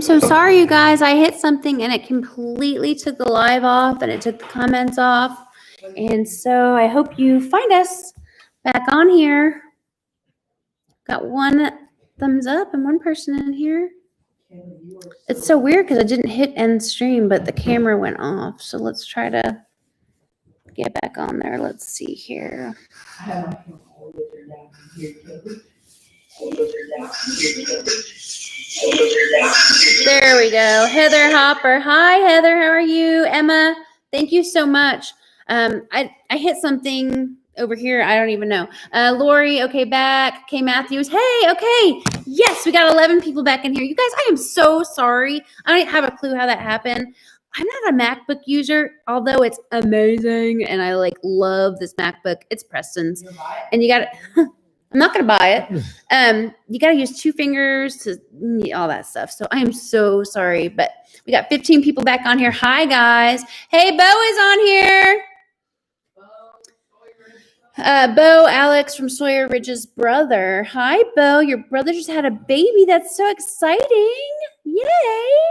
so sorry, you guys. I hit something and it completely took the live off and it took the comments off. And so I hope you find us back on here. Got one thumbs up and one person in here. It's so weird because I didn't hit end stream, but the camera went off. So let's try to get back on there. Let's see here. There we go. Heather Hopper. Hi, Heather. How are you? Emma, thank you so much. I hit something over here. I don't even know. Lori, okay, back. Okay, Matthews. Hey, okay. Yes, we got 11 people back in here. You guys, I am so sorry. I don't have a clue how that happened. I'm not a MacBook user, although it's amazing. And I love this MacBook. It's Preston's. And you got to, I'm not going to buy it. You got to use 2 fingers to all that stuff. So I am so sorry, but we got 15 people back on here. Hi, guys. Hey, Bo is on here. Bo, Alex from Sawyer Ridge's brother. Hi, Bo. Your brother just had a baby. That's so exciting. Yay.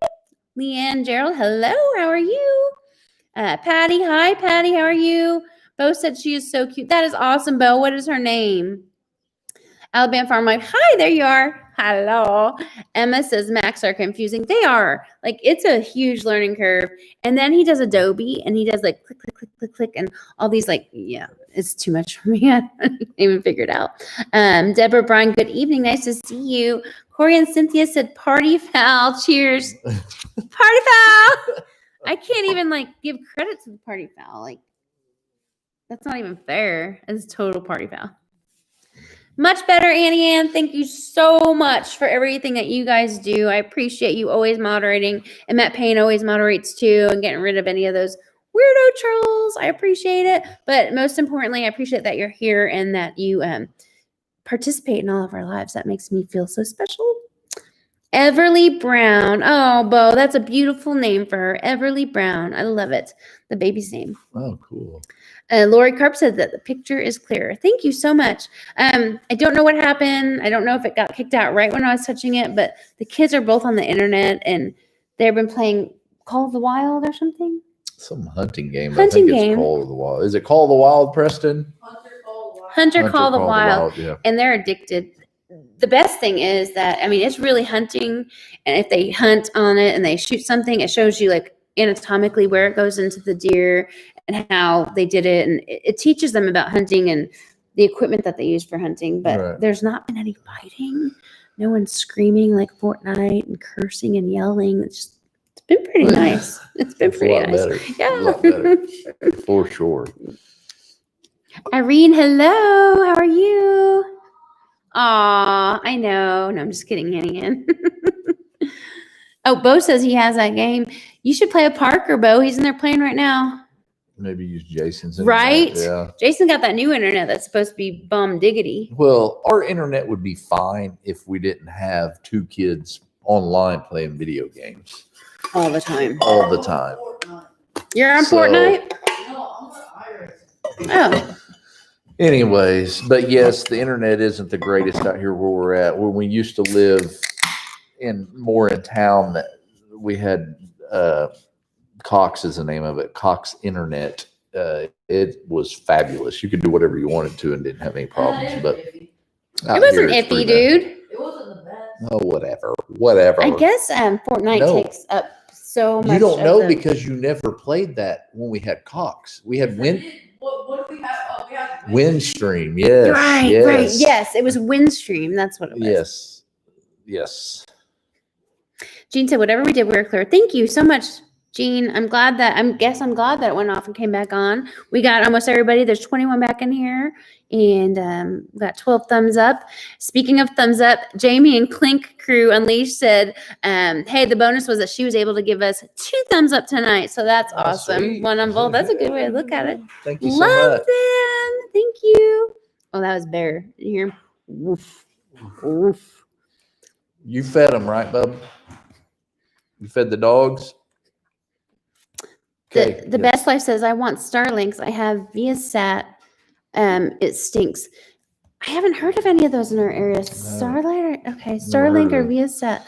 Leanne, Gerald, hello. How are you? Patty, hi, Patty. How are you? Bo said she is so cute. That is awesome, Bo. What is her name? Alabama Farm Life. Hi, there you are. Hello. Emma says Macs are confusing. They are. It's a huge learning curve. And then he does Adobe and he does click, click, click, click, click, and all these yeah, it's too much for me. I don't even figure it out. Deborah Bryan, good evening. Nice to see you. Corey and Cynthia said party foul. Cheers. Party foul. I can't even give credit to the party foul. That's not even fair. It's total party foul. Much better, Annie Ann. Thank you so much for everything that you guys do. I appreciate you always moderating. And Matt Payne always moderates too and getting rid of any of those weirdo trolls. I appreciate it. But most importantly, I appreciate that you're here and that you participate in all of our lives. That makes me feel so special. Everly Brown. Oh, Bo, that's a beautiful name for her. Everly Brown. I love it. The baby's name. Oh, cool. Lori Karp said that the picture is clear. Thank you so much. I don't know what happened. I don't know if it got kicked out right when I was touching it, but the kids are both on the internet and they've been playing Call of the Wild or something. Some hunting game. Hunting I think game. It's Call of the Wild. Is it Call of the Wild, Preston? Hunter Call the Wild. Yeah. And they're addicted. The best thing is that, it's really hunting. And if they hunt on it and they shoot something, it shows you anatomically where it goes into the deer and how they did it. And it teaches them about hunting and the equipment that they use for hunting. But There's not been any fighting. No one's screaming like Fortnite and cursing and yelling. It's been pretty nice. It's been pretty nice. Better. Yeah. A lot better. For sure. Irene, hello. How are you? Aw, I know. No, I'm just kidding, Annie Ann. Oh, Bo says he has that game. You should play with Parker, Bo. He's in there playing right now. Maybe use Jason's internet. Right? Yeah. Jason got that new internet that's supposed to be bum diggity. Well, our internet would be fine if we didn't have 2 kids online playing video games. All the time. All the time. You're on Fortnite? Oh. Anyways, but yes, the internet isn't the greatest out here where we're at. When we used to live in town, that we had Cox is the name of it, Cox Internet. It was fabulous. You could do whatever you wanted to and didn't have any problems. But it wasn't iffy, dude. It wasn't the best. Oh, whatever. I guess Fortnite takes up so much. You don't know because you never played that when we had Cox. We had What do we have? Oh, we have Windstream. Yes. Right. Yes, it was Windstream. That's what it was. Yes. Jean said, whatever we did, we were clear. Thank you so much, Jean. I'm glad that it went off and came back on. We got almost everybody. There's 21 back in here. And we got 12 thumbs up. Speaking of thumbs up, Jamie and Clink Crew Unleashed said, hey, the bonus was that she was able to give us 2 thumbs up tonight. So that's awesome. Sweet. One on both. That's a good way to look at it. Thank you so Love much. them. Thank you. Oh, that was Bear. Did you hear him? Woof. Woof. You fed them, right, bub? You fed the dogs? Okay, The Best Life says, I want Starlinks. I have Viasat. It stinks. I haven't heard of any of those in our area. Starlight? Okay, Starlink or Viasat.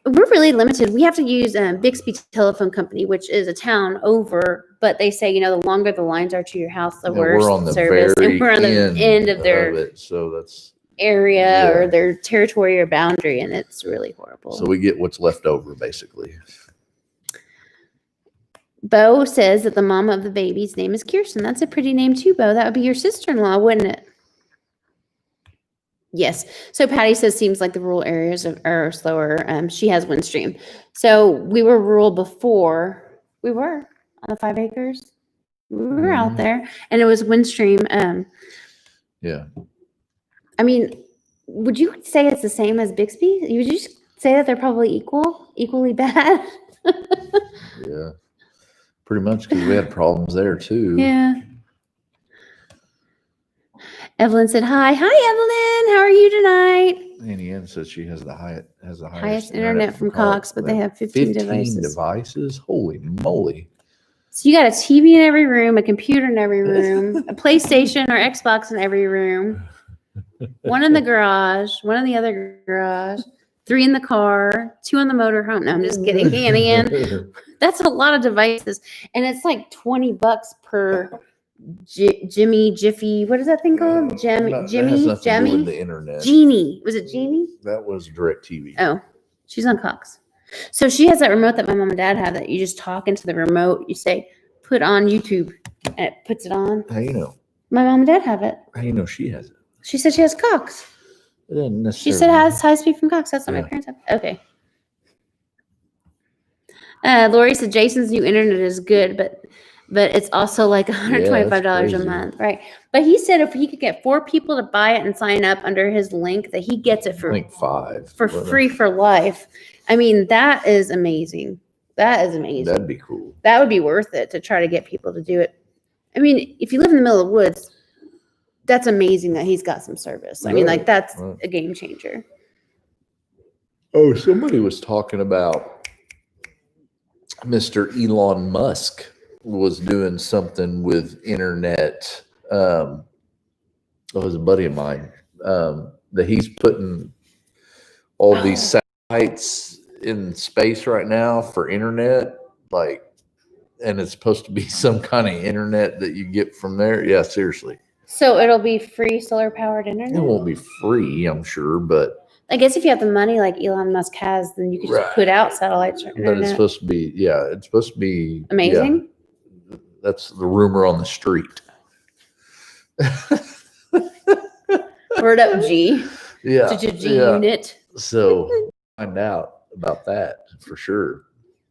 we're really limited. We have to use Bixby Telephone Company, which is a town over, but they say, the longer the lines are to your house, the worse we're on the service. very And we're on the end of their it, so that's area or Yeah. their territory or boundary, and it's really horrible. so we get what's left over basically. Bo says that the mama of the baby's name is Kirsten. That's a pretty name too, Bo. That would be your sister-in-law, wouldn't it? Yes. So Patty says seems like the rural areas are slower. She has Windstream. So we were rural before. We were on the 5 acres. We were out Mhm. there, and it was Windstream. Yeah. I mean, would you say it's the same as Bixby? Would you just say that they're probably equally bad? Yeah. Pretty much because we had problems there too. Yeah. Evelyn said, hi. Hi, Evelyn. How are you tonight? Annie Ann says she has the Highest internet from Cox, but they have 15 devices. devices. Holy moly. So you got a TV in every room, a computer in every room, a PlayStation or Xbox in every room, one in the garage, one in the other garage, 3 in the car, 2 on the motorhome. No, I'm just kidding. Annie Ann. That's a lot of devices. And it's like $20 per Jiffy. What is that thing called? That has Jimmy? nothing to do with the internet. Genie. Was it Genie? That was DirecTV. Oh, she's on Cox. So she has that remote that my mom and dad have that you just talk into the remote. You say, put on YouTube, and it puts it on. How you know? My mom and dad have it. How you know she has it? She said she has Cox. It doesn't necessarily. She said it has high speed from Cox. That's what my Yeah. parents have. Okay. Lori said Jason's new internet is good, but it's also like $125 a crazy. month, right? But he said if he could get 4 people to buy it and sign up under his link, that he gets it I for think 5 free for life. I mean, that is amazing. That is amazing. That'd be cool. That would be worth it to try to get people to do it. I mean, if you live in the middle of the woods, that's amazing that he's got some service. I mean, like that's Right. a game changer. Oh, somebody was talking about Mr. Elon Musk was doing something with internet. It was a buddy of mine that he's putting all these satellites in space right now for internet, and it's supposed to be some kind of internet that you get from there. Yeah, seriously. So it'll be free solar powered internet? It won't be free, I'm sure, but I guess if you have the money like Elon Musk has, then you can just Right. put out satellites for internet. it's supposed to be, it's supposed to be Amazing. yeah, that's the rumor on the street. Word up, G. Yeah. G yeah. unit. So find out about that for sure.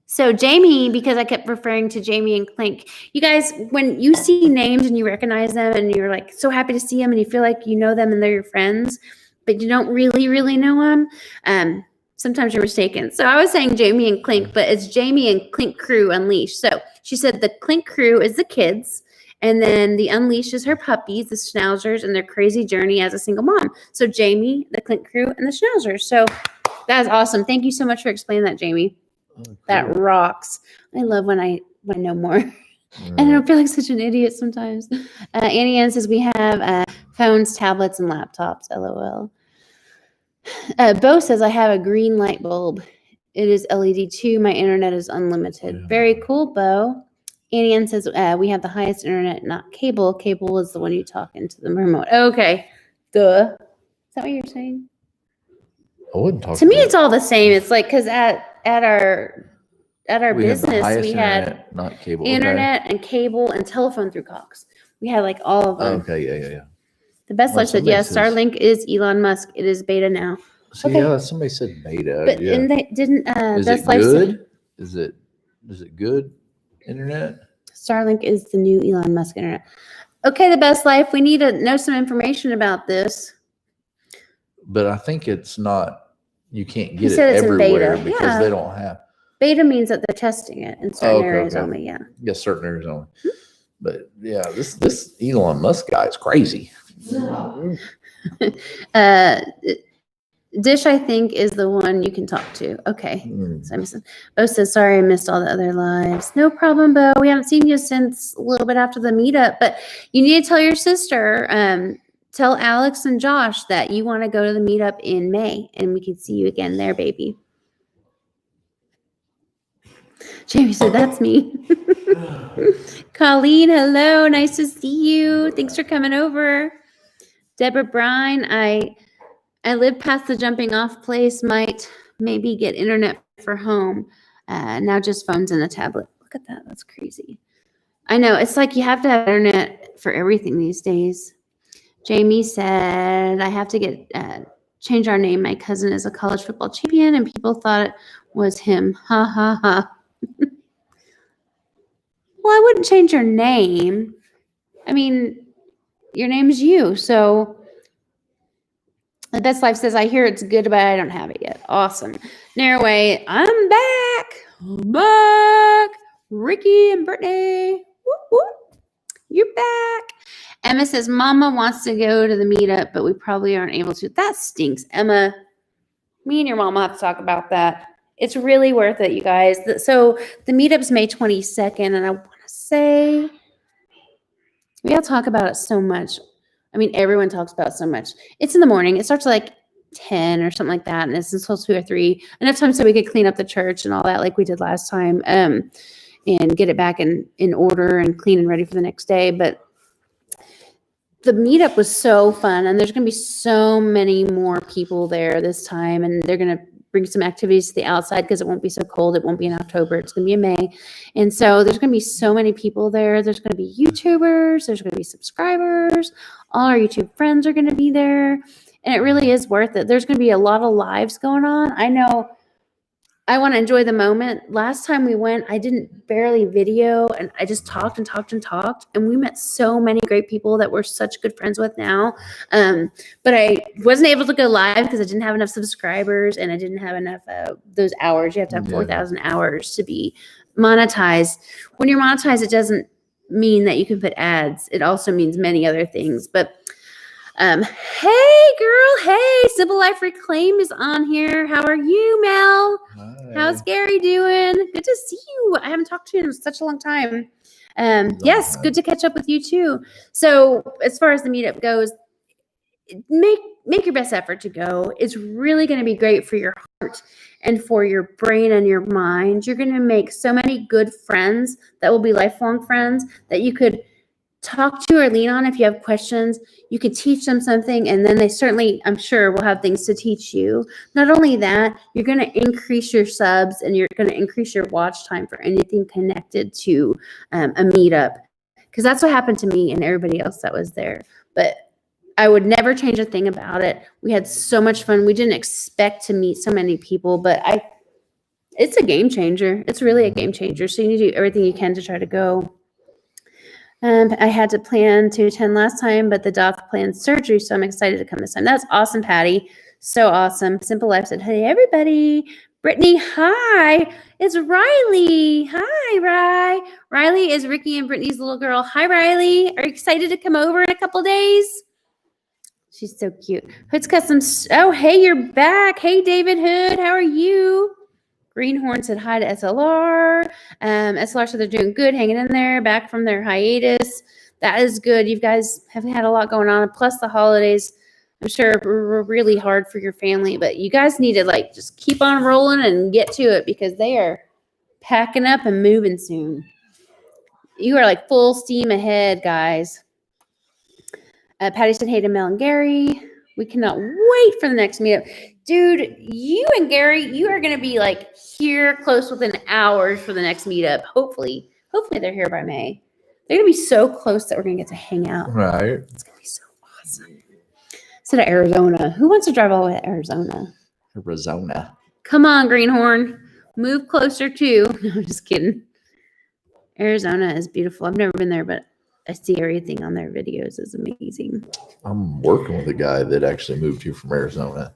So Jamie, because I kept referring to Jamie and Clink, you guys, when you see names and you recognize them and you're like so happy to see them and you feel like you know them and they're your friends, but you don't really know them, sometimes you're mistaken. So I was saying Jamie and Clink, but it's Jamie and Clink Crew Unleashed. So she said the Clink Crew is the kids, and then the Unleashed is her puppies, the Schnauzers, and their crazy journey as a single mom. So Jamie, the Clink Crew, and the Schnauzers. So that is awesome. Thank you so much for explaining that, Jamie. Oh, cool. That rocks. I love when I know more. All And I right. don't feel like such an idiot sometimes. Annie Ann says we have phones, tablets, and laptops. LOL. Bo says I have a green light bulb. It is LED too. My internet is unlimited. Yeah. Very cool, Bo. Annie Ann says we have the highest internet, not cable. Cable is the one you talk into the remote. Okay. Duh. Is that what you're saying? I wouldn't talk To me, about it's all the same. It's like because at our we have the business highest we had internet, not cable. Okay. internet and cable and telephone through Cox. We had like all of them. Okay, yeah. The best Well, life said, somebody yes, says- Starlink is Elon Musk. It is beta now. See, Okay. yeah, somebody said beta. But yeah. and they didn't Is Best it Life said good? Is it good internet? Starlink is the new Elon Musk internet. Okay, the best life. We need to know some information about this. But I think it's not. You can't He get it said it's in everywhere beta. because Yeah. they don't have. Beta means that they're testing it in certain Okay, areas okay. only. Yeah. Yeah, certain areas only. But yeah, this Elon Musk guy is crazy. Dish, I think, is the one you can talk to. Okay. Mm. So I missed. Bo says, sorry, I missed all the other lives. No problem, Bo. We haven't seen you since a little bit after the meetup, but you need to tell your sister, tell Alex and Josh that you want to go to the meetup in May and we can see you again there, baby. Jamie said, that's me. Colleen, hello. Nice to see you. Thanks for coming over. Deborah Brine, I live past the jumping off place. Might maybe get internet for home. Now just phones and a tablet. Look at that. That's crazy. I know. It's like you have to have internet for everything these days. Jamie said, I have to get change our name. My cousin is a college football champion and people thought it was him. Ha ha ha. Well, I wouldn't change your name. I mean, your name's you. So the Best Life says, I hear it's good, but I don't have it yet. Awesome. Narrowway, I'm back. I'm back. Ricky and Brittany. Whoop, whoop. You're back. Emma says, Mama wants to go to the meetup, but we probably aren't able to. That stinks. Emma, me and your mama have to talk about that. It's really worth it, you guys. So the meetup's May 22nd, and I want to say, we all talk about it so much. I mean, everyone talks about it so much. It's in the morning. It starts like 10 or something like that, and it's until 2 or 3. Enough time so we could clean up the church and all that like we did last time, and get it back in order and clean and ready for the next day. But the meetup was so fun, and there's going to be so many more people there this time, and they're going to bring some activities to the outside because it won't be so cold. It won't be in October. It's going to be in May. And so there's going to be so many people there. There's going to be YouTubers. There's going to be subscribers. All our YouTube friends are going to be there. And it really is worth it. There's going to be a lot of lives going on. I know I want to enjoy the moment. Last time we went, I didn't barely video, and I just talked and talked and talked. And we met so many great people that we're such good friends with now. But I wasn't able to go live because I didn't have enough subscribers and I didn't have enough those hours. You have to have 4,000 hours to be monetized. When you're monetized, it doesn't mean that you can put ads. It also means many other things. But hey girl, hey, Simple Life Reclaim is on here. How are you, Mel? Hi. How's Gary doing? Good to see you. I haven't talked to you in such a long time. Yes, good to catch up with you too. So as far as the meetup goes, make your best effort to go. It's really going to be great for your heart and for your brain and your mind. You're going to make so many good friends that will be lifelong friends that you could talk to or lean on if you have questions. You could teach them something, and then they certainly, I'm sure, will have things to teach you. Not only that, you're going to increase your subs and you're going to increase your watch time for anything connected to a meetup, because that's what happened to me and everybody else that was there. But I would never change a thing about it. We had so much fun. We didn't expect to meet so many people, but it's a game changer. It's really a game changer. So you need to do everything you can to try to go. I had to plan to attend last time, but the doc planned surgery, so I'm excited to come this time. That's awesome, Patty. So awesome. Simple Life said, hey, everybody. Brittany, hi. It's Riley. Hi, Ry. Riley is Ricky and Brittany's little girl. Hi, Riley. Are you excited to come over in a couple days? She's so cute. Hood's Customs. Oh, hey, you're back. Hey, David Hood. How are you? Greenhorn said hi to SLR. SLR said they're doing good, hanging in there, back from their hiatus. That is good. You guys have had a lot going on. Plus the holidays, I'm sure, were really hard for your family. But you guys need to just keep on rolling and get to it, because they are packing up and moving soon. You are full steam ahead, guys. Patty said hey to Mel and Gary. We cannot wait for the next meetup. Dude, you and Gary, you are going to be here close within hours for the next meetup. Hopefully they're here by May. They're going to be so close that we're going to get to hang out. Right. It's going to be so awesome. So to Arizona. Who wants to drive all the way to Arizona? Arizona. Come on, Greenhorn. Move closer too. No, I'm just kidding. Arizona is beautiful. I've never been there, but I see everything on their videos is amazing. I'm working with a guy that actually moved here from Arizona.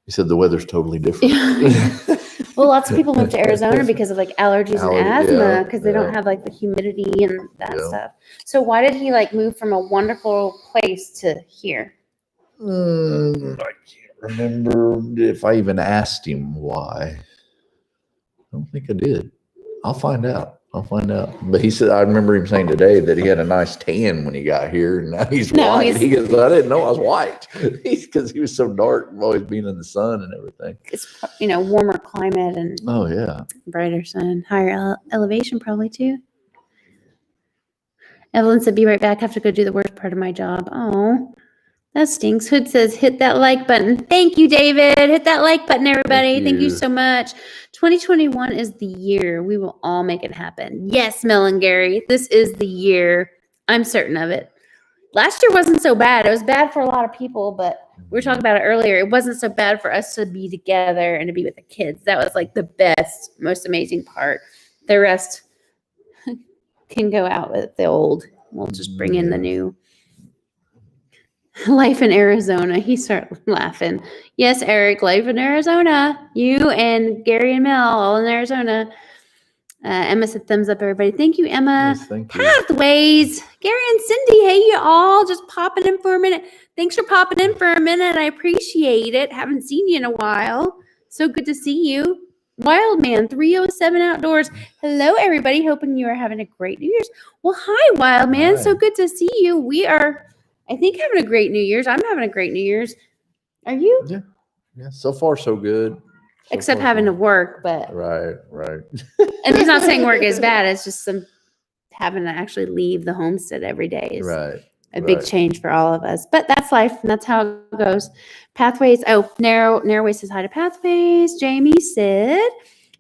He said the weather's totally different. Well, lots of people move to Arizona because of allergies and asthma, because they don't have the humidity and that stuff. So why did he move from a wonderful place to here? I can't remember if I even asked him why. I don't think I did. I'll find out. I'll find out. But he said, I remember him saying today that he had a nice tan when he got here, and now he's No, white. he's- He goes, I didn't know I was white. Because he was so dark, always being in the sun and everything. It's, warmer climate and Oh, yeah. brighter sun, higher elevation probably too. Evelyn said, be right back. I have to go do the worst part of my job. Oh, that stinks. Hood says, hit that like button. Thank you, David. Hit that like button, everybody. Thank you so much. 2021 is the year. We will all make it happen. Yes, Mel and Gary, this is the year. I'm certain of it. Last year wasn't so bad. It was bad for a lot of people, but we were talking about it earlier. It wasn't so bad for us to be together and to be with the kids. That was like the best, most amazing part. The rest can go out with the old. We'll just bring in the new. Life in Arizona. He started laughing. Yes, Eric, life in Arizona. You and Gary and Mel all in Arizona. Emma said thumbs up, everybody. Thank you, Emma. Yes, thank you. Pathways. Gary and Cindy. Hey, you all. Just popping in for a minute. Thanks for popping in for a minute. I appreciate it. Haven't seen you in a while. So good to see you. Wildman 307 Outdoors. Hello, everybody. Hoping you are having a great New Year's. Well, hi, Wildman. Hi. So good to see you. We are, I think, having a great New Year's. I'm having a great New Year's. Are you? Yeah. Yeah. So far, so good. Except having to work, but Right. and he's not saying work is bad. It's just some having to actually leave the homestead every day is Right. a big change for all of us. But that's life, and that's how it goes. Pathways. Oh, Narrowway says hi to Pathways. Jamie said,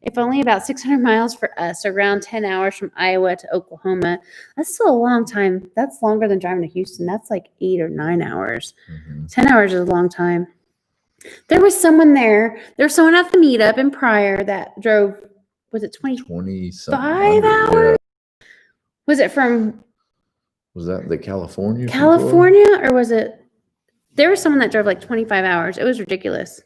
if only about 600 miles for us, around 10 hours from Iowa to Oklahoma. That's still a long time. That's longer than driving to Houston. That's like 8 or 9 hours. Mm-hmm. 10 hours is a long time. There was someone there. There was someone at the meetup in Pryor that drove, was it 20-something. 5 hours? Yeah. Was it from Was that the California? California or was it? There was someone that drove like 25 hours. It was ridiculous.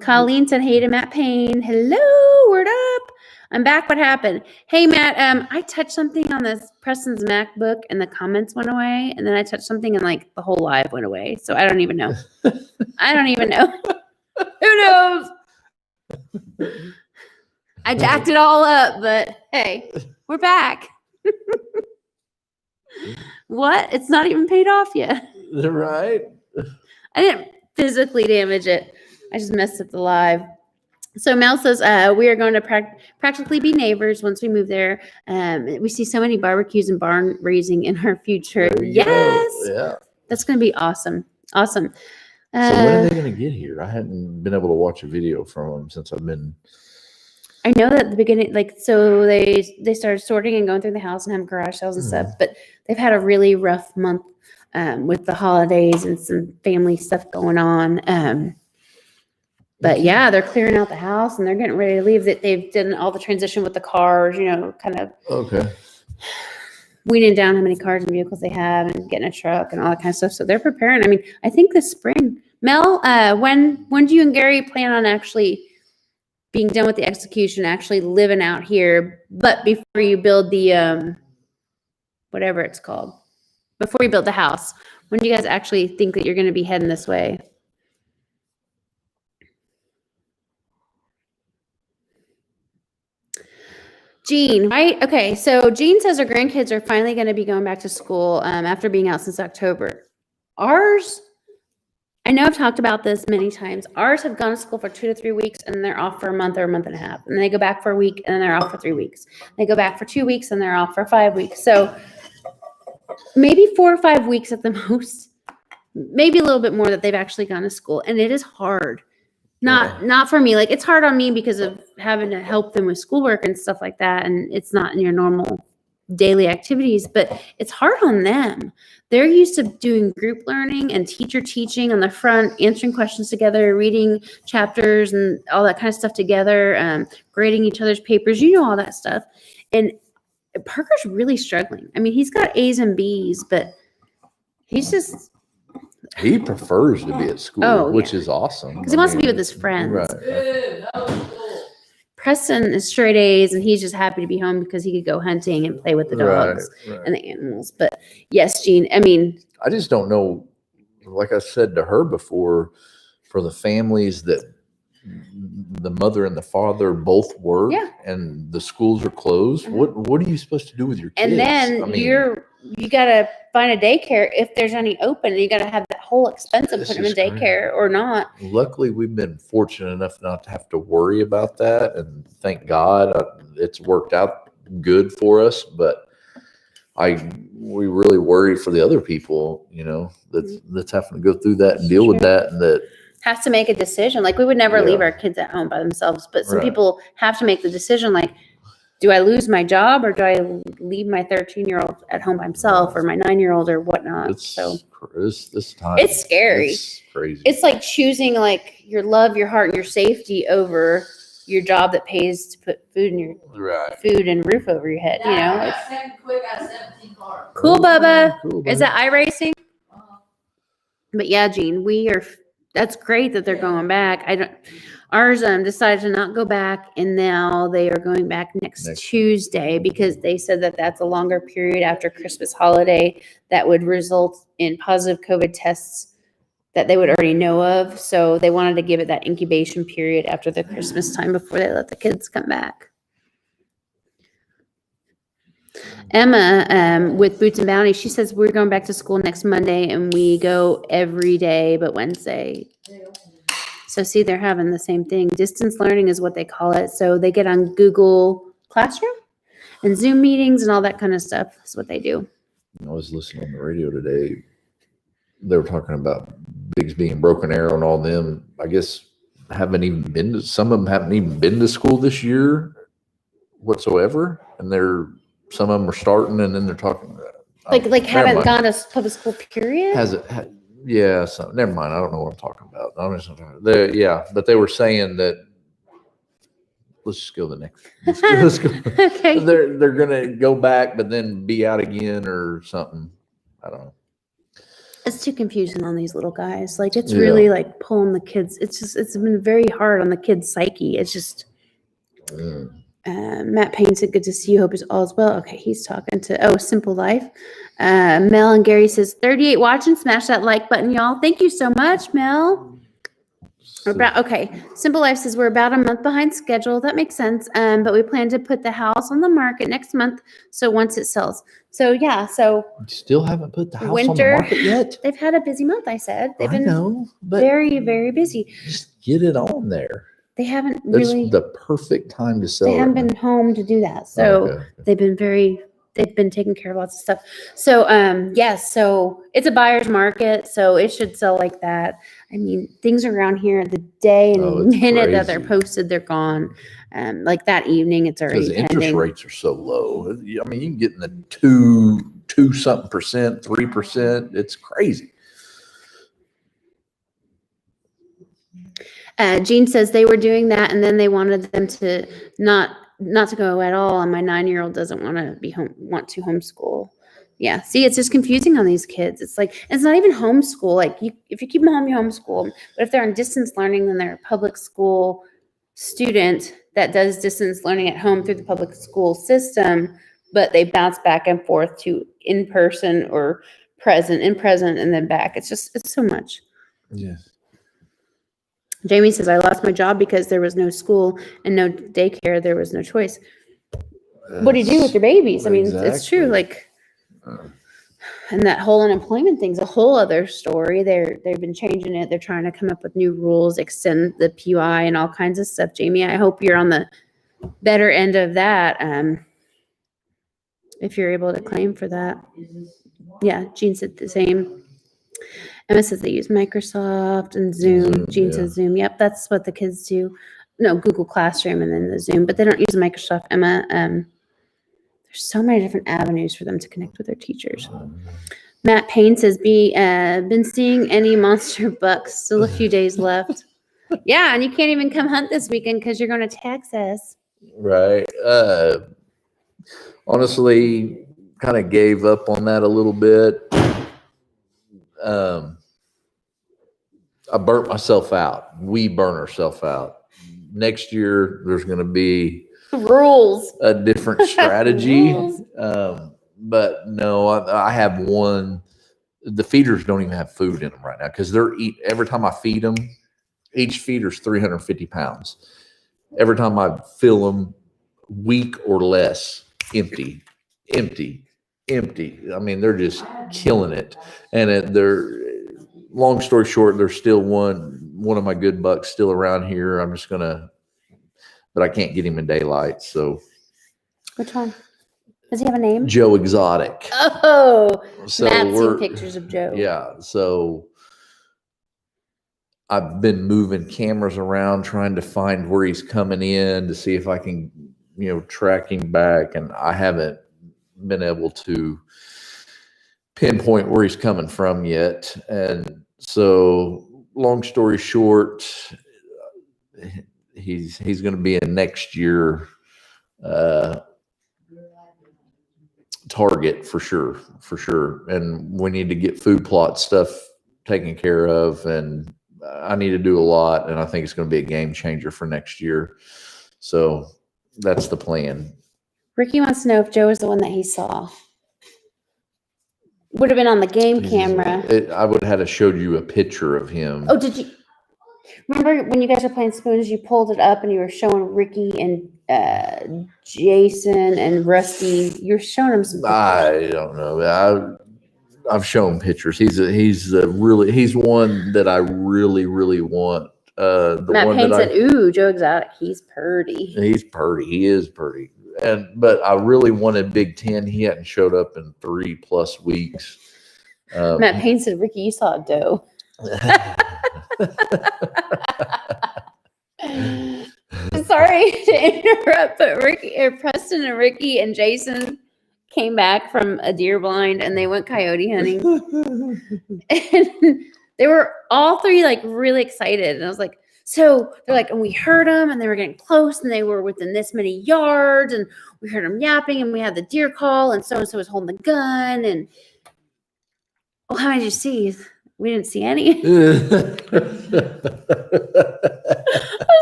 Colleen said, hey to Matt Payne. Hello, word up. I'm back. What happened? Hey, Matt, I touched something on this Preston's MacBook and the comments went away. And then I touched something and like the whole live went away. So I don't even know. I don't even know. Who knows? I jacked it all up, but hey, we're back. What? It's not even paid off yet. Right. I didn't physically damage it. I just messed up the live. So Mel says, we are going to practically be neighbors once we move there. We see so many barbecues and barn raising in our future. There you Yes. go. Yeah. That's going to be awesome. Awesome. So when are they going to get here? I hadn't been able to watch a video from them since I've been. I know that at the beginning, so they started sorting and going through the house and having garage sales and stuff, but they've had a really rough month with the holidays and some family stuff going on. But yeah, they're clearing out the house and they're getting ready to leave. That they've done all the transition with the cars, kind of weeding down how many cars and vehicles they have and getting a truck and all that kind of stuff. So they're preparing. I mean, I think this spring. Mel, when do you and Gary plan on actually being done with the execution, actually living out here, but before you build the whatever it's called, before you build the house, when do you guys actually think that you're going to be heading this way? Jean, right? Okay, so Jean says her grandkids are finally going to be going back to school after being out since October. Ours, I know I've talked about this many times. Ours have gone to school for 2 to 3 weeks, and they're off for a month or a month and a half. And they go back for a week, and then they're off for 3 weeks. They go back for 2 weeks, and they're off for 5 weeks. So maybe 4 or 5 weeks at the most, maybe a little bit more that they've actually gone to school. And it is hard. Not for me. Like, it's hard on me because of having to help them with schoolwork and stuff like that. And it's not in your normal daily activities, but it's hard on them. They're used to doing group learning and teacher teaching on the front, answering questions together, reading chapters and all that kind of stuff together, grading each other's papers, all that stuff. And Parker's really struggling. I mean, he's got A's and B's, but he's just... He prefers to be at school, which is awesome. Because he wants to be with his friends. Right. Dude, that was cool. Preston is straight A's, and he's just happy to be home because he could go hunting and play with the dogs and the animals. But yes, Jean, I mean, I just don't know. Like I said to her before, for the families that the mother and the father both work, Yeah. and the schools are closed. What are you supposed to do with your kids? And then you gotta find a daycare if there's any open. And you gotta have that whole expense of This putting them in is daycare or not. Luckily, we've been fortunate enough not to have to worry about that, and thank God it's worked out good for us. But we really worry for the other people, that's having to go through that and deal with that, and that Have to make a decision. Like we would never leave our kids at home by themselves, but some people have to make the decision. Like, do I lose my job or do I leave my 13-year-old at home by himself or my 9-year-old or whatnot? this time it's scary. It's crazy. It's like choosing like your love, your heart, and your safety over your job that pays to put food in your food and roof over your head. I got second quick out of 17 cars. Cool, Bubba. Cool, Is that iRacing? Uh-huh. But yeah, Gene, that's great that they're going back. Ours decided to not go back, and now they are going back next Tuesday because they said that that's a longer period after Christmas holiday that would result in positive COVID tests that they would already know of. So they wanted to give it that incubation period after the Christmas time before they let the kids come back. Emma, with Boots and Bounty, she says we're going back to school next Monday, and we go every day but Wednesday. So see, they're having the same thing. Distance learning is what they call it. So they get on Google Classroom and Zoom meetings and all that kind of stuff. That's what they do. I was listening on the radio today. They were talking about Bigsby and Broken Arrow and all them. I guess some of them haven't even been to school this year whatsoever. And some of them are starting, and then they're talking like haven't gone to public school, period. Yeah, so never mind. I don't know what I'm talking about. But they were saying that. Let's just go to the next. Let's go. Okay. They're gonna go back, but then be out again or something. I don't know. It's too confusing on these little guys. Like it's really like pulling the kids. It's been very hard on the kids' psyche. It's just. Matt Payne said, good to see you. Hope it's all is well. Okay, he's talking to, Simple Life. Mel and Gary says, 38 watching. Smash that like button, y'all. Thank you so much, Mel. Simple Life says, we're about a month behind schedule. That makes sense. But we plan to put the house on the market next month. So once it sells. So, yeah. So still haven't put the house on the market yet. They've had a busy month, I said. They've been but very, very busy. Just get it on there. They haven't That's the perfect time to sell. They haven't been home to do that. So they've been taking care of lots of stuff. So, so it's a buyer's market. So it should sell like that. I mean, things around here the day and minute that they're posted, they're gone. Like that evening, it's already because interest rates are so low. I mean, you can get in the 2 something %, 3%. It's crazy. Jean says they were doing that, and then they wanted them to not to go at all. And my 9-year-old doesn't want to homeschool. Yeah, see, it's just confusing on these kids. It's like it's not even homeschool. Like if you keep them home, you homeschool them. But if they're in distance learning, then they're a public school student that does distance learning at home through the public school system. But they bounce back and forth to in person or present, and then back. It's so much. Yes. Jamie says, I lost my job because there was no school and no daycare. There was no choice. What do you do with your babies? I mean, it's true. Like, and that whole unemployment thing's a whole other story. They've been changing it. They're trying to come up with new rules, extend the PUI and all kinds of stuff. Jamie, I hope you're on the better end of that. If you're able to claim for that. Yeah, Jean said the same. Emma says they use Microsoft and Zoom. Jean says Zoom. Yep, that's what the kids do. No, Google Classroom and then the Zoom, but they don't use Microsoft. Emma, there's so many different avenues for them to connect with their teachers. Matt Payne says, been seeing any monster bucks? Still a few days left. Yeah, and you can't even come hunt this weekend because you're going to Texas. Right. Honestly, kind of gave up on that a little bit. I burnt myself out. We burn ourselves out. Next year, there's going to be rules, a different strategy. But no, I have one. The feeders don't even have food in them right now because they're every time I feed them, Each feeder's 350 pounds. Every time I fill them, week or less, empty. I mean, they're just killing it. And they're, long story short, there's still one of my good bucks still around here. I'm just gonna, but I can't get him in daylight. So Which one? Does he have a name? Joe Exotic. Oh, So Matt's seen pictures of Joe. Yeah. So I've been moving cameras around trying to find where he's coming in to see if I can, track him back. And I haven't been able to pinpoint where he's coming from yet. And so long story short, he's going to be a next year target for sure. And we need to get food plot stuff taken care of, and I need to do a lot, and I think it's going to be a game changer for next year. So that's the plan. Ricky wants to know if Joe is the one that he saw. Would have been on the game camera. I would have had to show you a picture of him. Oh, did you remember when you guys were playing spoons? You pulled it up and you were showing Ricky and Jason and Rusty. You're showing them some pictures. I don't know. I've shown pictures. He's one that I really want. Matt Payne said, "Ooh, Joe Exotic. He's purty. He's purty. He is purty." But I really wanted Big Ten. He hadn't showed up in 3+ weeks. Matt Payne said, "Ricky, you saw a doe." Sorry to interrupt, but Preston and Ricky and Jason came back from a deer blind and they went coyote hunting. And they were all three like really excited. And I was like, so they're like, and we heard them and they were getting close and they were within this many yards and we heard them yapping and we had the deer call and so was holding the gun. And how many did you see? We didn't see any. I was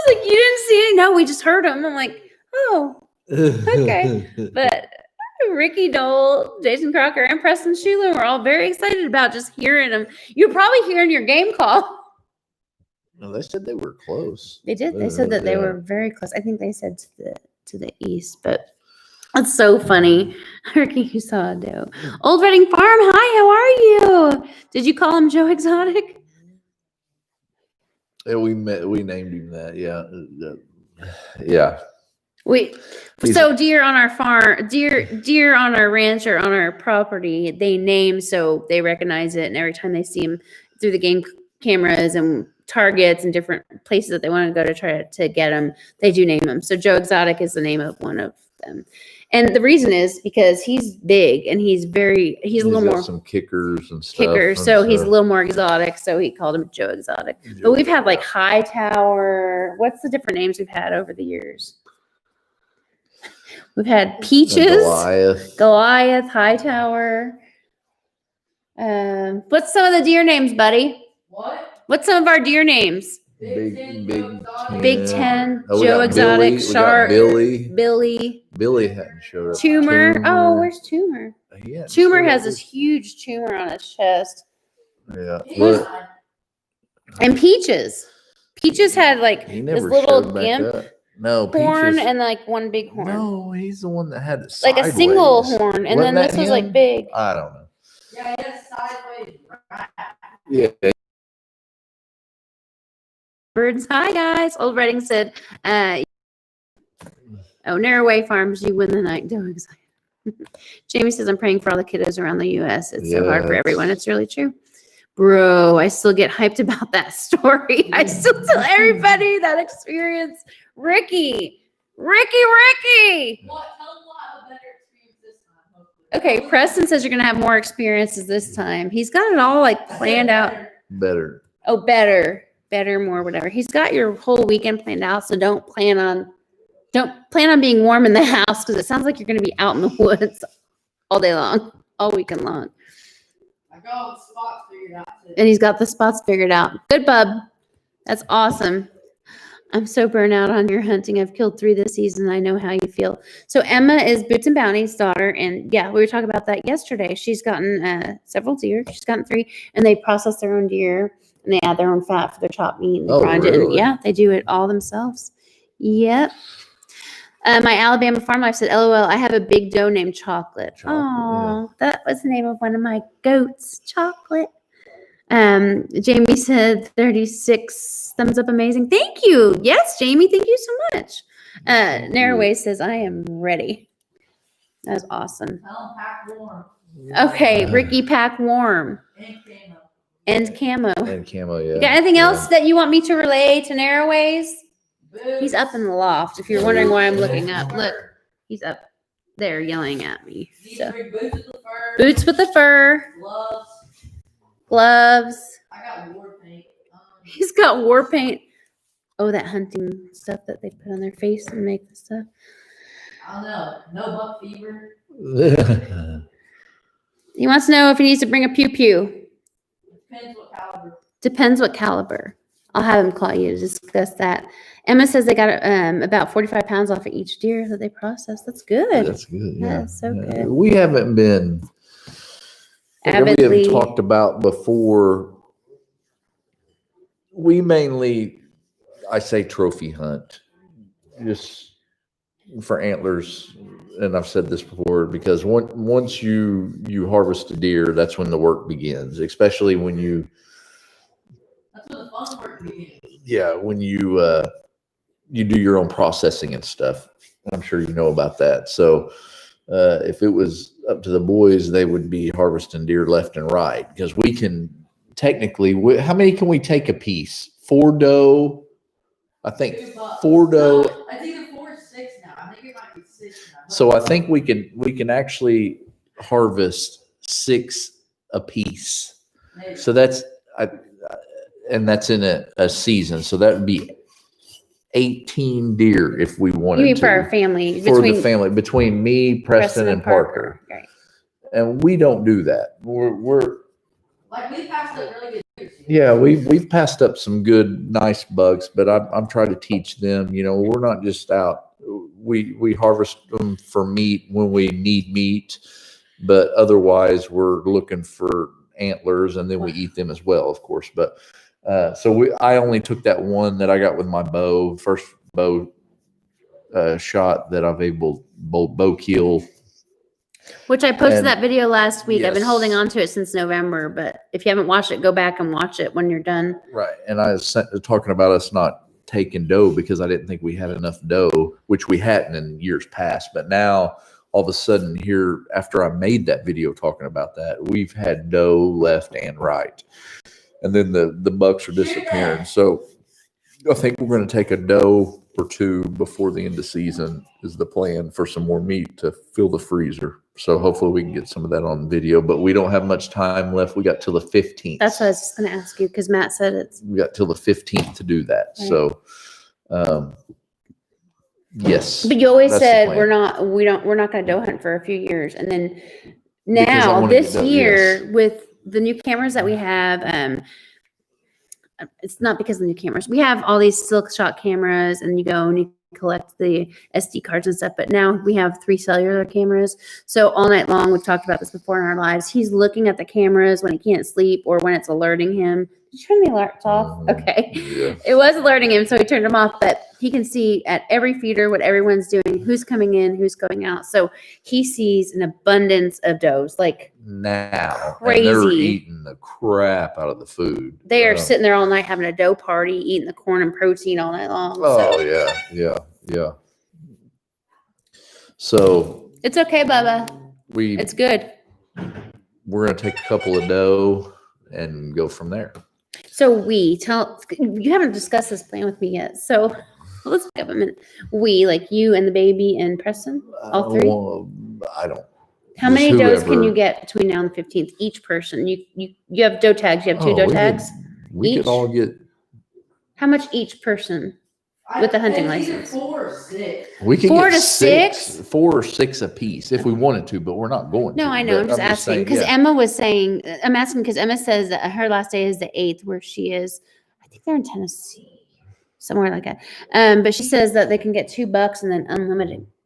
like, you didn't see any? No, we just heard them. I'm like, oh, okay. But Ricky Dole, Jason Crocker, and Preston Schuler were all very excited about just hearing them. You're probably hearing your game call. No, they said they were close. They did. They said that they were very close. I think they said to the east, but that's so funny. Ricky, you saw a doe. Old Reading Farm, hi, how are you? Did you call him Joe Exotic? Yeah, we named him that. Yeah. So deer on our farm, deer on our ranch or on our property, they name so they recognize it, and every time they see him through the game cameras and targets and different places that they want to go to try to get them, they do name them. So Joe Exotic is the name of one of them, and the reason is because he's big and he's a little more some kickers and stuff. So he's a little more exotic. So he called him Joe Exotic. But we've had like Hightower. What's the different names we've had over the years? We've had Peaches, Goliath, Hightower. What's some of the deer names, buddy? What's some of our deer names? Big Ten, Oh, Joe Exotic, Shark, Billy. Billy hadn't showed up. Tumor. Oh, where's Tumor? Tumor has this huge tumor on his chest. Yeah. And Peaches. Peaches had like this little gimp horn Peaches. and like one big horn. No, he's the one that had it like sideways. a single horn, and then this was like big. I don't know. Yeah, it's sideways. Yeah. Birds. Hi guys. Old Reading said, Narrowway Farms, you win the night. Joe Exotic. Jamie says, I'm praying for all the kiddos around the U.S. It's so hard for everyone. It's really true. Bro, I still get hyped about that story. I still tell everybody that experience. Ricky. What? Tell them we'll have a better experience this time, hopefully. Okay, Preston says you're going to have more experiences this time. He's got it all like planned out. Better. Oh, better, more, whatever. He's got your whole weekend planned out, so don't plan on being warm in the house because it sounds like you're going to be out in the woods all day long, all weekend long. I got all the spots figured out too. And he's got the spots figured out. Good, bub. That's awesome. I'm so burnt out on your hunting. I've killed 3 this season. I know how you feel. So Emma is Boots and Bounty's daughter. And yeah, we were talking about that yesterday. She's gotten several deer. She's gotten 3. And they process their own deer. and they add their own fat for their chopped meat and they Oh, grind it. And really? yeah, they do it all themselves. Yep. My Alabama farm life said, "LOL, I have a big doe named Chocolate." Oh, that was the name of one of my goats, Chocolate. Jamie said 36 thumbs up, amazing. Thank you. Yes, Jamie, thank you so much. Narrowway says, I am ready. That's awesome. Pack warm. Okay, Ricky, pack warm. And camo. And camo. Yeah. You got anything else that you want me to relay to Narrowways? He's up in the loft. If you're wondering why I'm looking up, look, he's up there yelling at me. So. Boots with the fur. Gloves. I got war paint. He's got war paint. Oh, that hunting stuff that they put on their face and make the stuff. I don't know. No buck fever. He wants to know if he needs to bring a pew-pew. Depends what caliber. Depends what caliber. I'll have him call you to discuss that. Emma says they got about 45 pounds off of each deer that they process. That's good. That's good. Yeah. That's so good. We haven't been. Whatever we have talked about before, we mainly, I say trophy hunt, just for antlers. And I've said this before, because once you harvest a deer, that's when the work begins, especially when you. That's when the fun work begins. Yeah, when you do your own processing and stuff. I'm sure you know about that. So if it was up to the boys, they would be harvesting deer left and right, because we can technically, how many can we take a piece? 4 doe, I think 4 doe. No, I think 4 or 6 now. I think it might be 6 now. So I think we can actually harvest 6 a piece. Maybe. So that's and that's in a season. So that would be 18 deer if we wanted You mean to. for our family? For the family, between me, Preston, and Parker. Right. And we don't do that. We're Like, we passed up really good deer. yeah, we've passed up some good, nice bucks, but I'm trying to teach them, we're not just out. We harvest them for meat when we need meat, but otherwise we're looking for antlers, and then we eat them as well, of course. But I only took that one that I got with my bow, first bow shot that I've able bow kill. Which I posted that video last week. I've been Yes. holding on to it since November, but if you haven't watched it, go back and watch it when you're done. Right. And I was talking about us not taking doe because I didn't think we had enough doe, which we hadn't in years past. But now all of a sudden here, after I made that video talking about that, we've had doe left and right. And then the bucks are disappearing. So I think we're going to take a doe or 2 before the end of season is the plan, for some more meat to fill the freezer. So hopefully we can get some of that on video, but we don't have much time left. We got till the 15th. That's what I was just going to ask you, because Matt said We got till the 15th to do that. Right. So, yes. But you always That's the said plan. we're not going to doe hunt for a few years, and then Because I now wanna this get doe, year yes. with the new cameras that we have, it's not because of the new cameras. We have all these silk shot cameras, and you go and you collect the SD cards and stuff. But now we have 3 cellular cameras. So all night long, we've talked about this before in our lives. He's looking at the cameras when he can't sleep or when it's alerting him. Did you turn the alerts off? Mhm. Okay. Yeah. It was alerting him, so he turned them off, but he can see at every feeder what everyone's doing, who's coming in, who's going out. So he sees an abundance of does. Like, Now. Crazy. And they're eating the crap out of the food. they are sitting there all night having a doe party, eating the corn and protein all night long. Oh, So yeah. So it's okay, Bubba. It's good. we're going to take a couple of doe and go from there. So you haven't discussed this plan with me yet. So let's back up a minute. Like you and the baby and Preston, all 3? Well, I don't. How just many does can whoever- you get between now and the 15th? Each person. You have doe tags. You have 2 doe tags. We each? could all get. How much each person? With the hunting It's either license. 4 or 6. We could 4 get to 6? 4 or 6 a piece if we wanted to, but we're not going to. No, I know. But I'm just asking saying, because yeah. Emma was saying. I'm asking because Emma says that her last day is the 8th, where she is. I think they're in Tennessee, somewhere like that. But she says that they can get $2 and then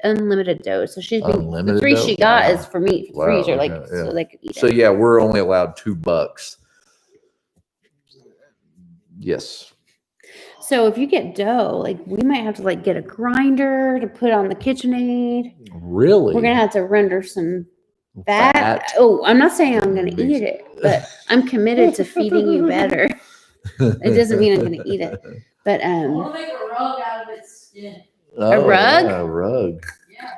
unlimited doe. So she's been, the Unlimited 3 doe? she got Wow. is for meat Wow, freezer, like okay, yeah. so they could eat So it. yeah, we're only allowed $2. Yes. So if you get dough, like we might have to like get a grinder to put on the KitchenAid. Really? We're gonna have to render some fat. Oh, I'm not saying I'm gonna eat it, but I'm committed to feeding you better. It doesn't mean I'm gonna eat it. But We'll make a rug out of its skin. Oh, rug? Yeah, a rug. Yeah.